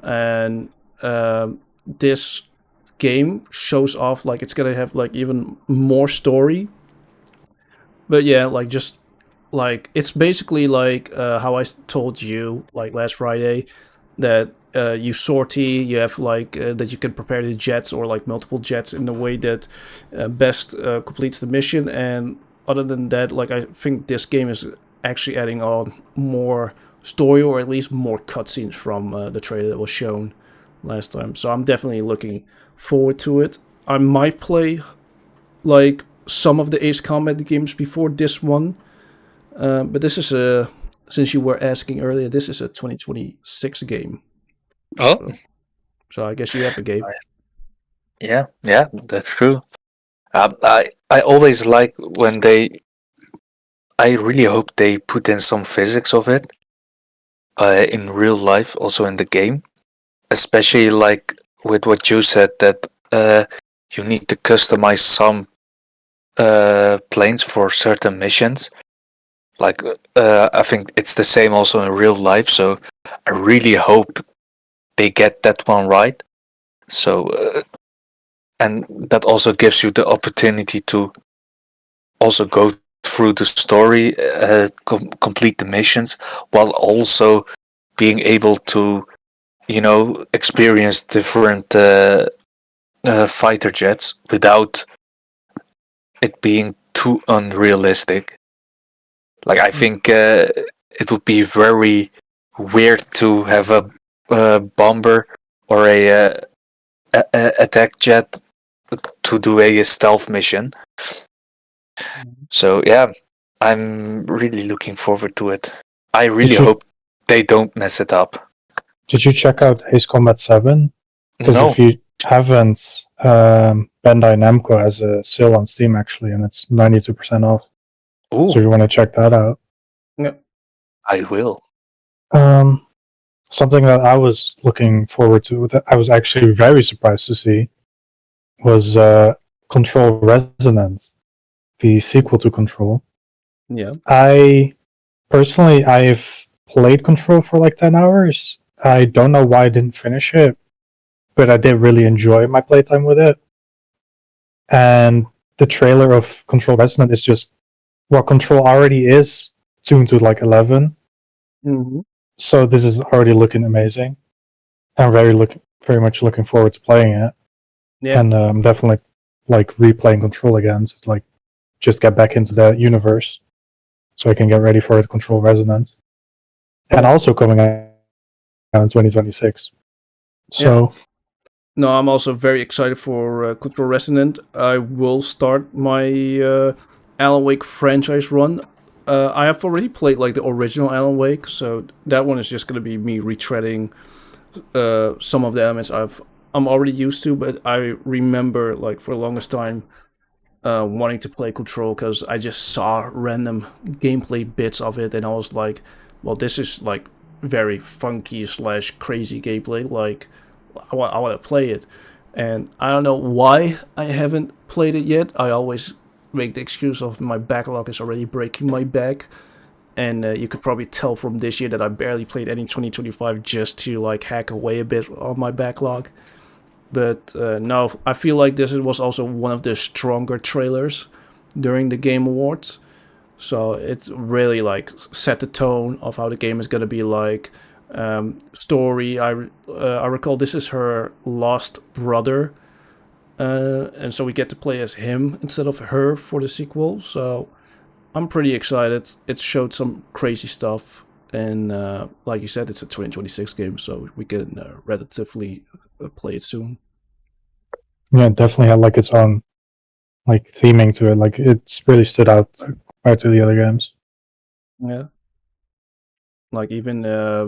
and this game shows off like it's gonna have like even more story. But yeah, like just like it's basically like how I told you like last Friday that you sortie, you have like that you can prepare the jets or like multiple jets in the way that best completes the mission. And other than that, like I think this game is actually adding on more story, or at least more cutscenes from the trailer that was shown last time. So I'm definitely looking forward to it. I might play like some of the Ace Combat games before this one, but this is since you were asking earlier, this is a 2026 game. Oh, So I guess you have a game. yeah, that's true. I always like when they. I really hope they put in some physics of it in real life, also in the game, especially like with what you said that you need to customize some planes for certain missions. Like I think it's the same also in real life, so I really hope they get that one right. So and that also gives you the opportunity to also go through the story, complete the missions, while also being able to, experience different fighter jets without it being too unrealistic. Like I think it would be very weird to have a bomber or a attack jet to do a stealth mission. So yeah, I'm really looking forward to it. I really hope they don't mess it up. Did you check out Ace Combat 7? Because No. if you haven't, Bandai Namco has a sale on Steam actually, and it's 92% off. Ooh, So if you want to check that out. Yeah. I will. Something that I was looking forward to, that I was actually very surprised to see, was Control Resonance, the sequel to Control. Yeah. I've played Control for like 10 hours. I don't know why I didn't finish it, but I did really enjoy my playtime with it. And the trailer of Control Resonance is just what Control already is, tuned to like 11. Mm-hmm. So this is already looking amazing. I'm very much looking forward to playing it. Yeah. And I'm definitely like replaying Control again to like just get back into that universe, so I can get ready for the Control Resonance. And also coming out in 2026. So no, I'm also very excited for Control Resonant. I will start my Alan Wake franchise run. I have already played like the original Alan Wake, so that one is just going to be me retreading some of the elements I'm already used to, but I remember like for the longest time wanting to play Control because I just saw random gameplay bits of it, and I was like, well, this is like very funky / crazy gameplay. Like, I want to play it, and I don't know why I haven't played it yet. I always make the excuse of my backlog is already breaking my back, and you could probably tell from this year that I barely played any 2025 just to like hack away a bit on my backlog. But no, I feel like this was also one of the stronger trailers during the Game Awards. So it's really like set the tone of how the game is gonna be like. Story, I recall this is her lost brother, and so we get to play as him instead of her for the sequel. So I'm pretty excited. It showed some crazy stuff, and like you said, it's a 2026 game, so we can relatively play it soon. Yeah, it definitely had like its own like theming to it. Like it's really stood out compared to the other games. Yeah. Like even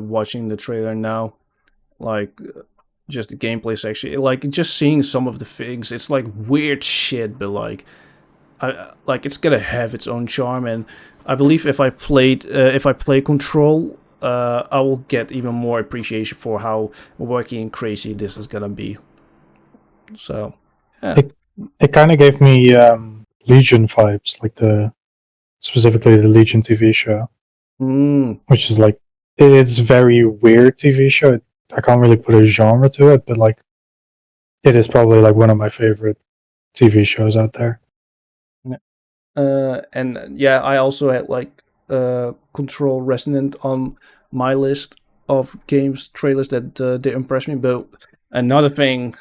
watching the trailer now, like just the gameplay section, like just seeing some of the things, it's like weird shit, but like it's gonna have its own charm, and I believe if I play Control, I will get even more appreciation for how wacky and crazy this is gonna be. So, yeah. It kind of gave me Legion vibes, like specifically the Legion TV show, which is like it's very weird TV show. I can't really put a genre to it, but like it is probably like one of my favorite TV shows out there. And yeah, I also had like Control Resonant on my list of games trailers that did impress me. But another thing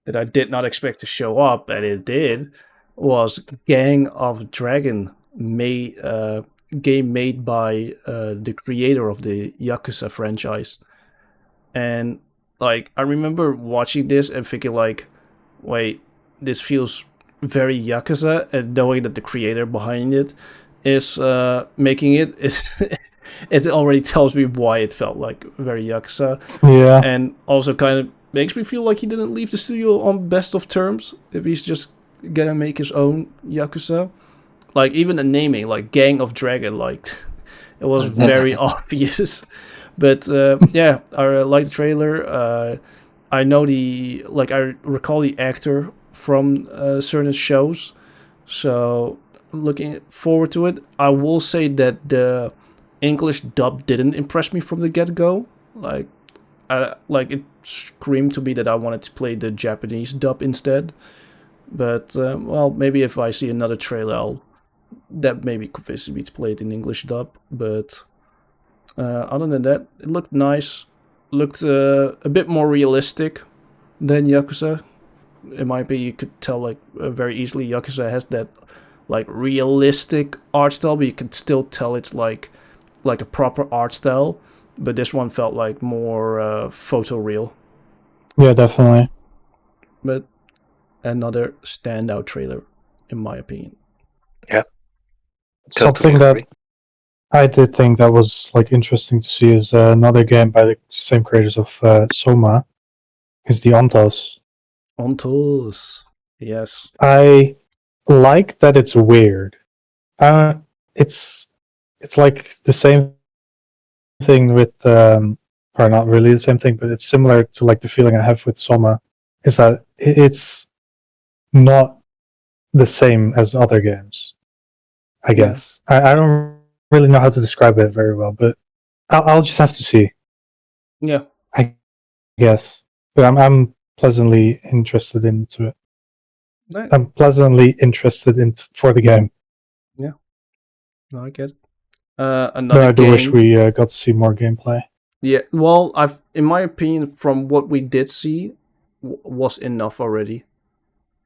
that I did not expect to show up, and it did, was Gang of Dragon, game made by the creator of the Yakuza franchise. And like I remember watching this and thinking like, wait, this feels very Yakuza, and knowing that the creator behind it is making it, it already tells me why it felt like very Yakuza. Yeah. And also kind of makes me feel like he didn't leave the studio on best of terms if he's just gonna make his own Yakuza. Like even the naming, like Gang of Dragon, like it was very obvious. But yeah, I like the trailer. I know I recall the actor from certain shows, so I'm looking forward to it. I will say that the English dub didn't impress me from the get-go. Like it screamed to me that I wanted to play the Japanese dub instead. But well, maybe if I see another trailer, that maybe convinces me to play it in English dub. But other than that, it looked nice. Looked a bit more realistic than Yakuza. In my opinion, you could tell like very easily Yakuza has that like realistic art style, but you can still tell it's like a proper art style. But this one felt like more photoreal. Yeah, definitely. But another standout trailer, in my opinion. Yeah. Something that I did think that was like interesting to see is another game by the same creators of Soma, is the Ontos. Ontos, yes. I like that it's weird. It's like the same thing with, or not really the same thing, but it's similar to like the feeling I have with Soma, is that it's not the same as other games, I guess. I don't really know how to describe it very well, but I'll just have to see. Yeah, I guess, but I'm pleasantly interested into it. Right. I'm pleasantly interested for the game. Yeah, no, I get it. But I do wish we got to see more gameplay. Yeah, well, in my opinion, from what we did see, was enough already.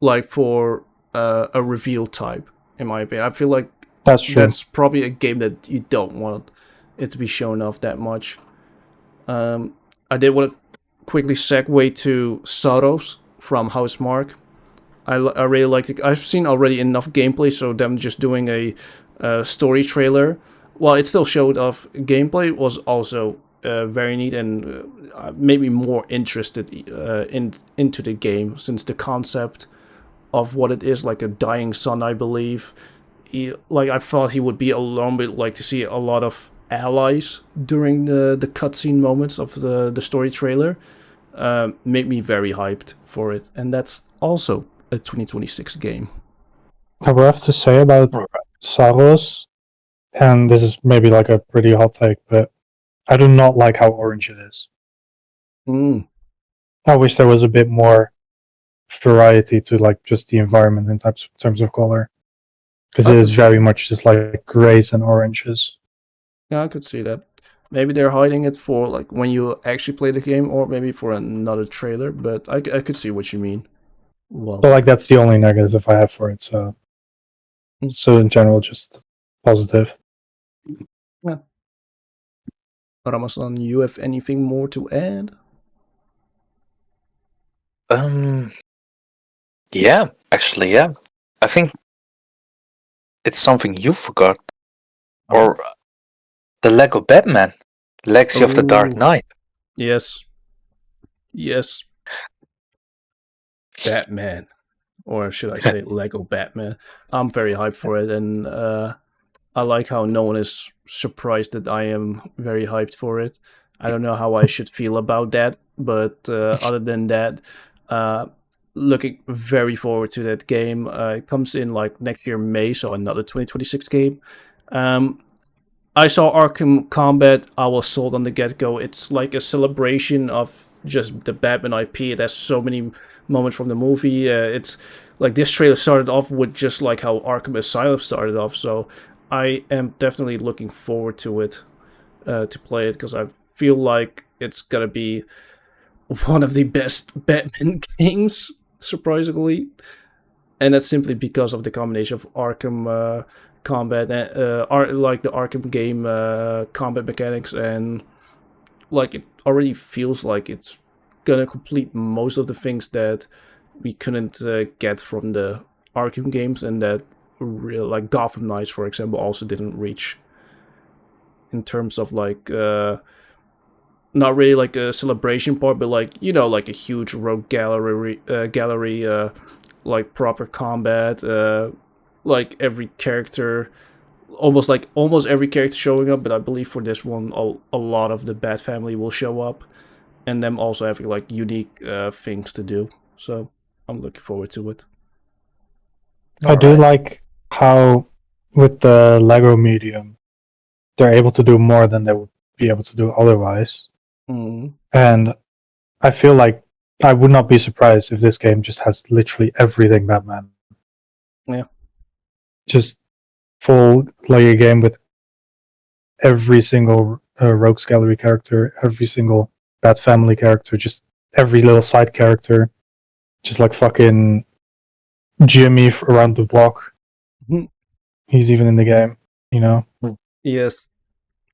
Like for a reveal type, in my opinion, I feel like that's true. That's probably a game that you don't want it to be shown off that much. I did want to quickly segue to Soros from Housemarque. I really liked it. I've seen already enough gameplay, so them just doing a story trailer, while it still showed off gameplay, was also very neat and made me more interested into the game, since the concept of what it is, like a dying son, I believe. Like I thought he would be alone, but like to see a lot of allies during the cutscene moments of the story trailer made me very hyped for it, and that's also a 2026 game. I would have to say about Saros, and this is maybe like a pretty hot take, but I do not like how orange it is. I wish there was a bit more variety to like just the environment in terms of color, because it is very much just like grays and oranges. Yeah, I could see that. Maybe they're hiding it for like when you actually play the game, or maybe for another trailer. But I could see what you mean. Well, But like that's the only negative I have for it. So in general, just positive. Ramazan, you have anything more to add? Yeah, actually, yeah. I think it's something you forgot, or the Lego Batman, Legacy of the Dark Ooh. Knight. Yes. Batman, or should I say Lego Batman? I'm very hyped for it, and I like how no one is surprised that I am very hyped for it. I don't know how I should feel about that, but other than that, looking very forward to that game. It comes in like next year May, so another 2026 game. I saw Arkham Combat. I was sold on the get-go. It's like a celebration of just the Batman IP. It has so many moments from the movie. It's like this trailer started off with just like how Arkham Asylum started off. So I am definitely looking forward to it, to play it, because I feel like it's gonna be one of the best Batman games, surprisingly. And that's simply because of the combination of Arkham combat and like the Arkham game combat mechanics, and like it already feels like it's gonna complete most of the things that we couldn't get from the Arkham games, and that like Gotham Knights, for example, also didn't reach in terms of like not really like a celebration part, but like, you know, like a huge rogue gallery like proper combat, like every character, almost every character showing up. But I believe for this one, a lot of the Bat family will show up, and them also having like unique things to do. So I'm looking forward to it. I do like how with the Lego medium, they're able to do more than they would be able to do otherwise. And I feel like I would not be surprised if this game just has literally everything Batman. Yeah. Just full Lego game with every single Rogues Gallery character, every single Bat family character, just every little side character, just like fucking Jimmy around the block. He's even in the game, you know? Yes.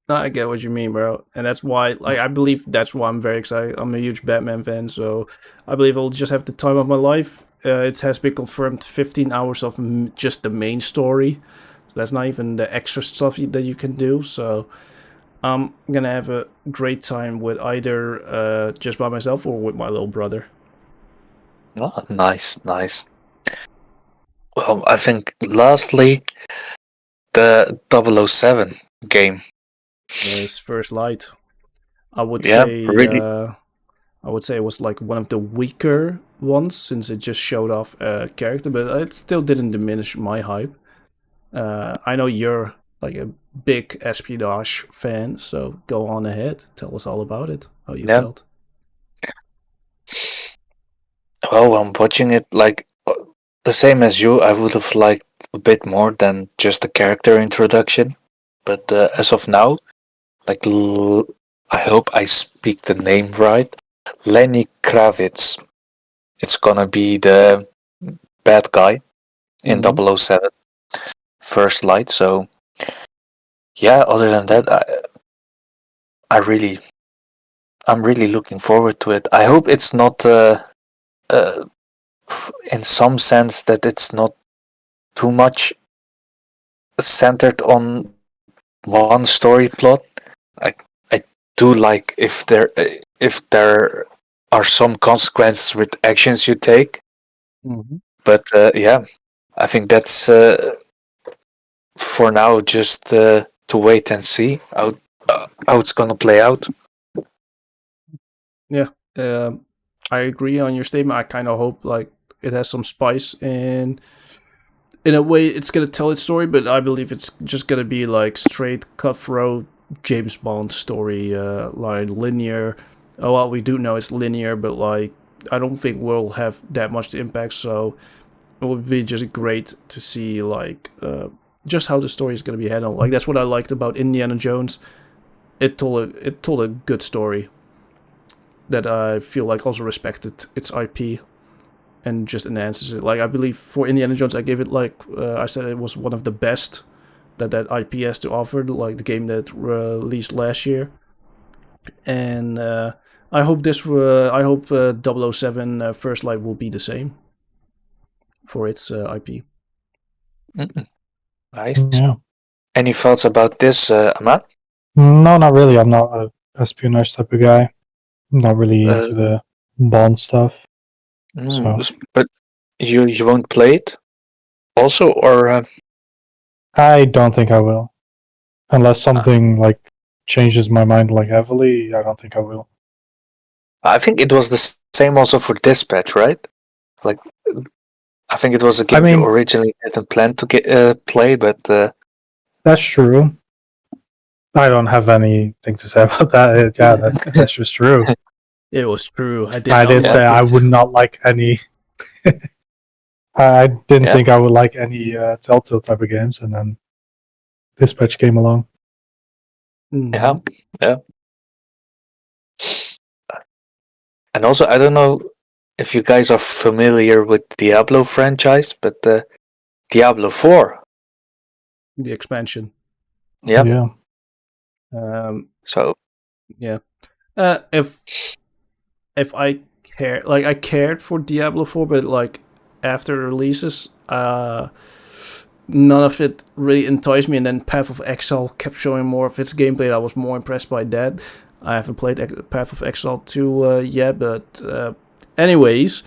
No, I get what you mean, bro. And that's why, like, I believe that's why I'm very excited. I'm a huge Batman fan, so I believe I'll just have the time of my life. It has been confirmed 15 hours of just the main story. So that's not even the extra stuff that you can do. So I'm gonna have a great time with either just by myself or with my little brother. Oh, nice. Well, I think lastly, the 007 game. Yes, First Light. I would Yeah, say really. I would say it was like one of the weaker ones, since it just showed off a character, but it still didn't diminish my hype. I know you're like a big espionage fan, so go on ahead. Tell us all about it. How you felt. Well, I'm watching it like the same as you. I would have liked a bit more than just a character introduction. But as of now, like I hope I speak the name right. Lenny Kravitz. It's gonna be the bad guy in 007 First Light. So yeah, other than that, I'm really looking forward to it. I hope it's not in some sense that it's not too much centered on one story plot. I do like if there are some consequences with actions you take. Mm-hmm. But yeah, I think that's for now just to wait and see how it's gonna play out. I agree on your statement. I kind of hope like it has some spice, and in a way it's gonna tell its story, but I believe it's just gonna be like straight cutthroat James Bond story line, linear. Oh, well, we do know it's linear, but like I don't think we'll have that much impact. So it would be just great to see like just how the story is gonna be handled. Like that's what I liked about Indiana Jones. It told a good story that I feel like also respected its IP and just enhances it. Like I believe for Indiana Jones, I gave it like I said it was one of the best that IP has to offer. Like the game that released last year, and I hope 007 First Light will be the same for its IP. Nice. Yeah. Any thoughts about this, Amat? No, not really. I'm not a espionage type of guy. I'm not really into the Bond stuff. So. But you won't play it also, or I don't think I will. Unless something like changes my mind like heavily, I don't think I will. I think it was the same also for Dispatch, right? Like, I think it was a game you originally didn't plan to get play, but that's true. I don't have anything to say about that. Yeah, that's just true. It was true. I did say I would not like any. I didn't think I would like any Telltale type of games, and then Dispatch came along. Yeah. And also, I don't know if you guys are familiar with Diablo franchise, but Diablo 4. The expansion. Yep. Yeah. So. Yeah. If I care, like I cared for Diablo 4, but like after releases, none of it really enticed me. And then Path of Exile kept showing more of its gameplay. I was more impressed by that. I haven't played Path of Exile 2 yet, but anyways,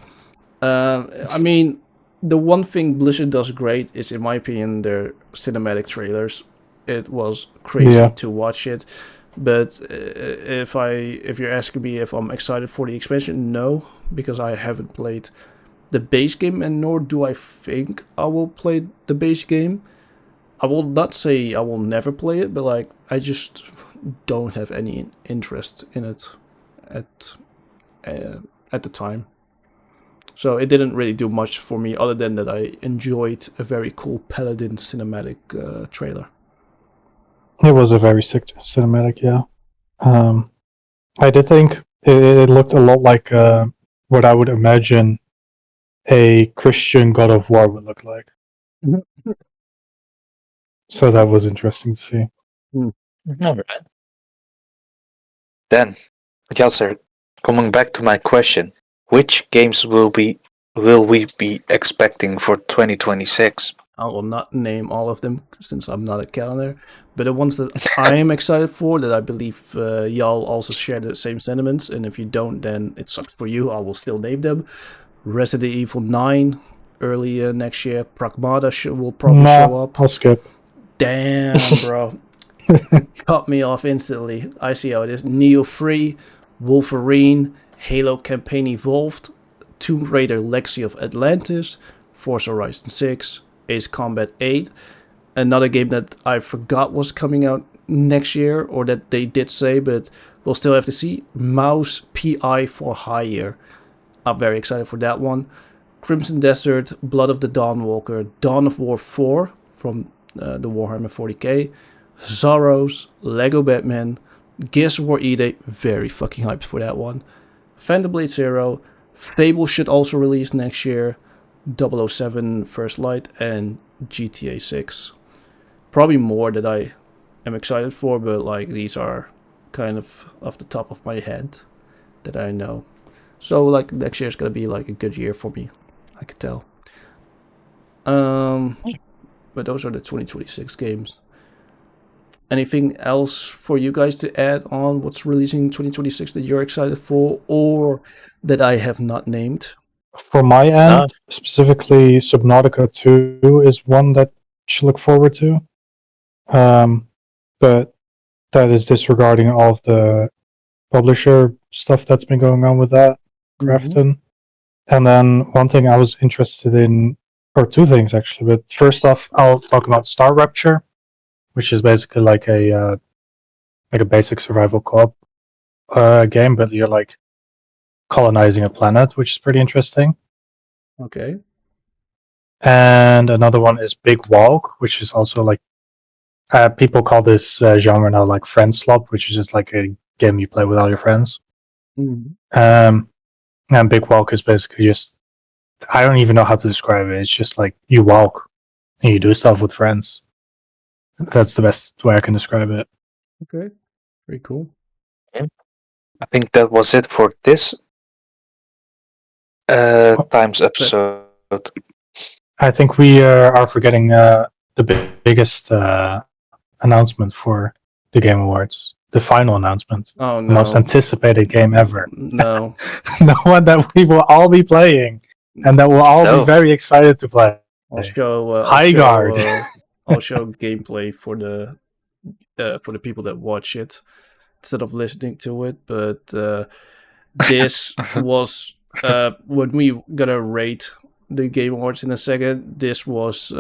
I mean, the one thing Blizzard does great is, in my opinion, their cinematic trailers. It was crazy to watch it. But if you're asking me if I'm excited for the expansion, no, because I haven't played the base game, and nor do I think I will play the base game. I will not say I will never play it, but like I just don't have any interest in it at the time. So it didn't really do much for me, other than that I enjoyed a very cool Paladin cinematic trailer. It was a very sick cinematic, yeah. I did think it looked a lot like what I would imagine a Christian God of War would look like. So that was interesting to see. All right. Then, Yasser, coming back to my question, which games will we be expecting for 2026? I will not name all of them since I'm not a calendar, but the ones that I am excited for, that I believe y'all also share the same sentiments, and if you don't, then it sucks for you. I will still name them. Resident Evil 9 early next year. Pragmata will probably show up. I'll skip. Damn, bro. Cut me off instantly. I see how it is. Neo 3, Wolverine, Halo Campaign Evolved, Tomb Raider Legacy of Atlantis, Forza Horizon 6, Ace Combat 8, another game that I forgot was coming out next year, or that they did say, but we'll still have to see. Mouse PI for Hire. I'm very excited for that one. Crimson Desert, Blood of the Dawnwalker, Dawn of War 4 from the Warhammer 40k, Zorros, Lego Batman, Gears of War E-Day, very fucking hyped for that one. Phantom Blade Zero, Fable should also release next year, 007 First Light, and GTA 6. Probably more that I am excited for, but like these are kind of off the top of my head that I know. So like next year is gonna be like a good year for me, I could tell. But those are the 2026 games. anything else for you guys to add on what's releasing in 2026 that you're excited for, or that I have not named? For my end, No. specifically, Subnautica 2 is one that you should look forward to. But that is disregarding all of the publisher stuff that's been going on with that, Krafton. And then one thing I was interested in, or two things actually, but first off, I'll talk about Star Rapture, which is basically like a basic survival co-op game, but you're like colonizing a planet, which is pretty interesting. Okay. And another one is Big Walk, which is also like people call this genre now like friend slop, which is just like a game you play with all your friends. And Big Walk is basically just, I don't even know how to describe it. It's just like you walk and you do stuff with friends. That's the best way I can describe it. Okay. Very cool. I think that was it for this times episode. I think we are forgetting the biggest announcement for the Game Awards. The final announcement. Oh no. The most anticipated game ever. No. The one that we will all be playing and that we'll all be very excited to play. I'll show Highguard. I'll show gameplay for the people that watch it instead of listening to it. But this was when we gonna rate the Game Awards in a second. This was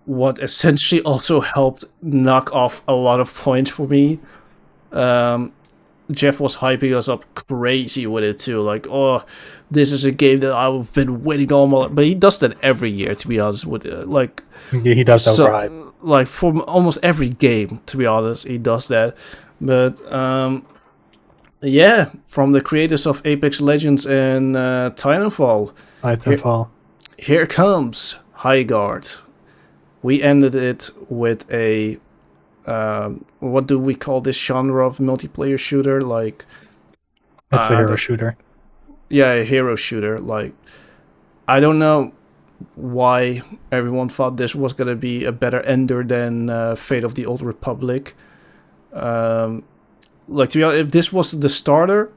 what essentially also helped knock off a lot of points for me. Jeff was hyping us up crazy with it too, like, oh, this is a game that I've been waiting on my life. But he does that every year, to be honest with it. Like, he does that right. Like for almost every game, to be honest, he does that. But yeah, from the creators of Apex Legends and Titanfall, here comes Highguard. We ended it with a what do we call this genre of multiplayer shooter? Like, it's a hero shooter. Yeah, a hero shooter. Like, I don't know why everyone thought this was gonna be a better ender than Fate of the Old Republic. Like, to be honest, if this was the starter,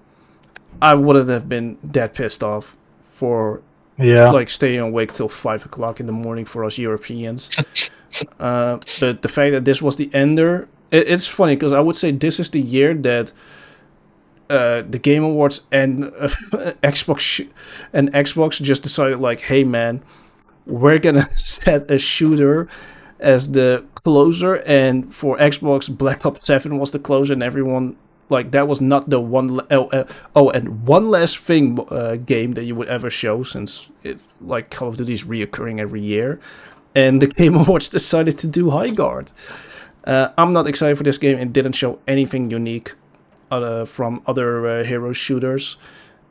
I wouldn't have been that pissed off for like staying awake till 5 o'clock in the morning for us Europeans. But the fact that this was the ender, it's funny because I would say this is the year that the Game Awards and Xbox just decided, like, hey man, we're gonna set a shooter as the closer, and for Xbox, Black Ops 7 was the closer, and everyone, like, that was not the one. And one last thing, game that you would ever show, since it, like, Call of Duty is reoccurring every year, and the Game Awards decided to do Highguard. I'm not excited for this game. It didn't show anything unique from other hero shooters,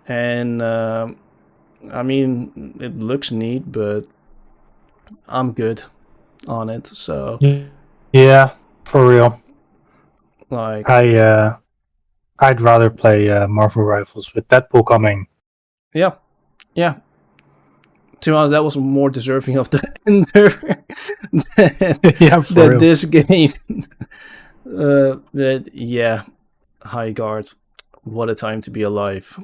and I mean, it looks neat, but I'm good on it. So yeah, for real. Like, I'd rather play Marvel Rivals with Deadpool coming. Yeah. To be honest, that was more deserving of the ender than this game. But yeah, Highguard, what a time to be alive.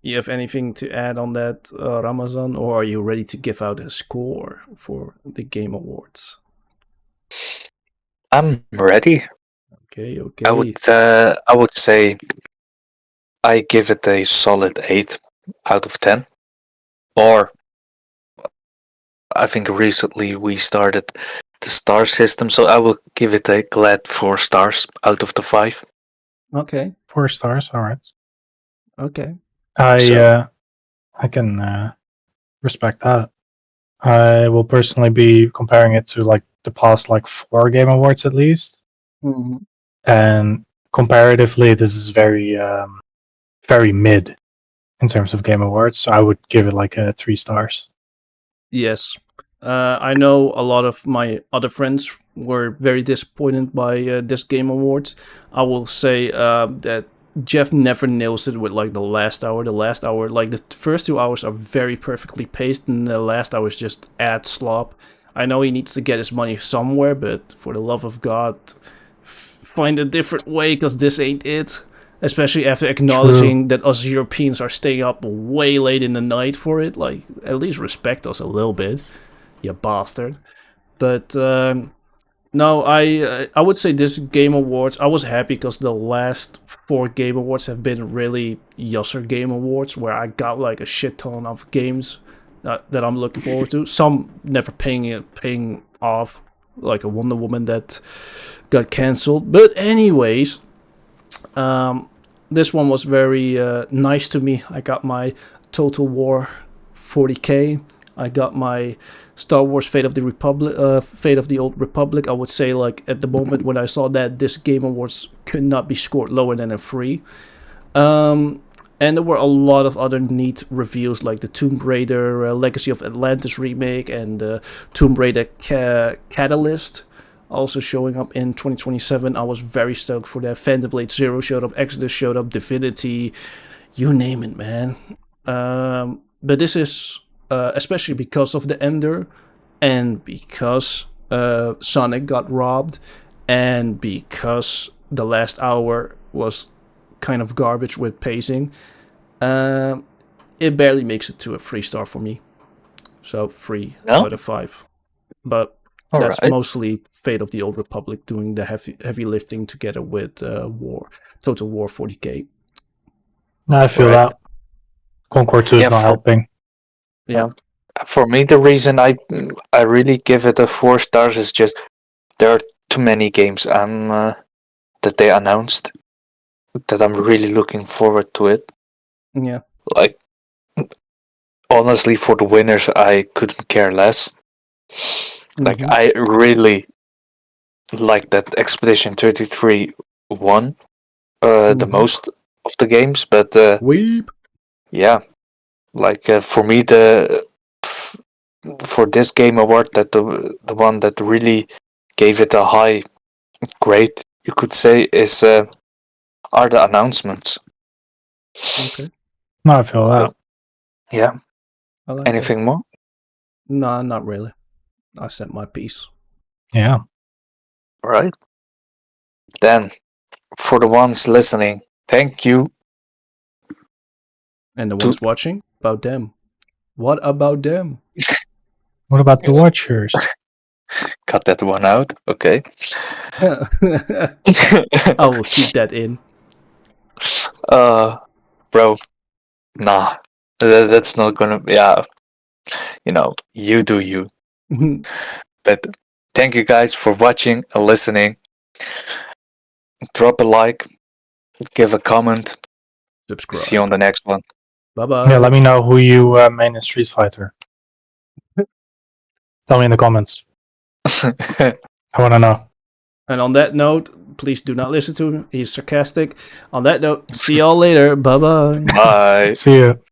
You have anything to add on that, Ramazan, or are you ready to give out a score for the Game Awards? I'm ready. Okay. I would say I give it a solid 8 out of 10. Or I think recently we started the star system, so I will give it a glad 4 stars out of the 5. Okay. 4 stars, alright. Okay. I can respect that. I will personally be comparing it to like the past like 4 Game Awards at least. Mm-hmm. And comparatively, this is very very mid in terms of Game Awards, so I would give it like 3 stars. Yes. I know a lot of my other friends were very disappointed by this Game Awards. I will say that Jeff never nails it with like the last hour. The last hour, like the first 2 hours are very perfectly paced, and the last hour is just ad slop. I know he needs to get his money somewhere, but for the love of God, find a different way, because this ain't it. Especially after acknowledging that us Europeans are staying up way late in the night for it. Like, at least respect us a little bit, you bastard. But no, I would say this Game Awards, I was happy because the last 4 Game Awards have been really Yasser Game Awards, where I got like a shit ton of games that I'm looking forward to. Some never paying off, like a Wonder Woman that got cancelled. But anyways, this one was very nice to me. I got my Total War 40K. I got my Star Wars Fate of the Republic, Fate of the Old Republic. I would say, like, at the moment when I saw that, this Game Awards could not be scored lower than a 3. And there were a lot of other neat reviews, like the Tomb Raider Legacy of Atlantis remake and the Tomb Raider Catalyst, also showing up in 2027. I was very stoked for that. Phantom Blade Zero showed up, Exodus showed up, Divinity, you name it, man. But this is especially because of the Ender, and because Sonic got robbed, and because the last hour was kind of garbage with pacing, it barely makes it to a 3-star for me. So 3 out of 5. But that's mostly Fate of the Old Republic doing the heavy lifting together with Total War 40K. I feel that. Concord 2 is not helping. Yeah. For me, the reason I really give it a 4 stars is just there are too many games that they announced that I'm really looking forward to it. Yeah. Like, honestly, for the winners, I couldn't care less. Like, I really like that Expedition 33 won the most of the games, but Weep. Yeah, like for me, for this Game Award, that the one that really gave it a high grade, you could say, is are the announcements. Okay. No, I feel that. Yeah. I like Anything more? No, not really. I said my piece. Yeah. All right. Then, for the ones listening, thank you. And the ones watching, about them. What about them? What about the watchers? Cut that one out. Okay. I will keep that in. Bro, nah, that's not gonna. Yeah, you do you. But thank you guys for watching and listening. Drop a like, give a comment. Subscribe. See you on the next one. Bye-bye. Yeah, let me know who you main in Street Fighter. Tell me in the comments. I want to know. And on that note, please do not listen to him. He's sarcastic. On that note, see y'all later. Bye-bye. Bye. See you.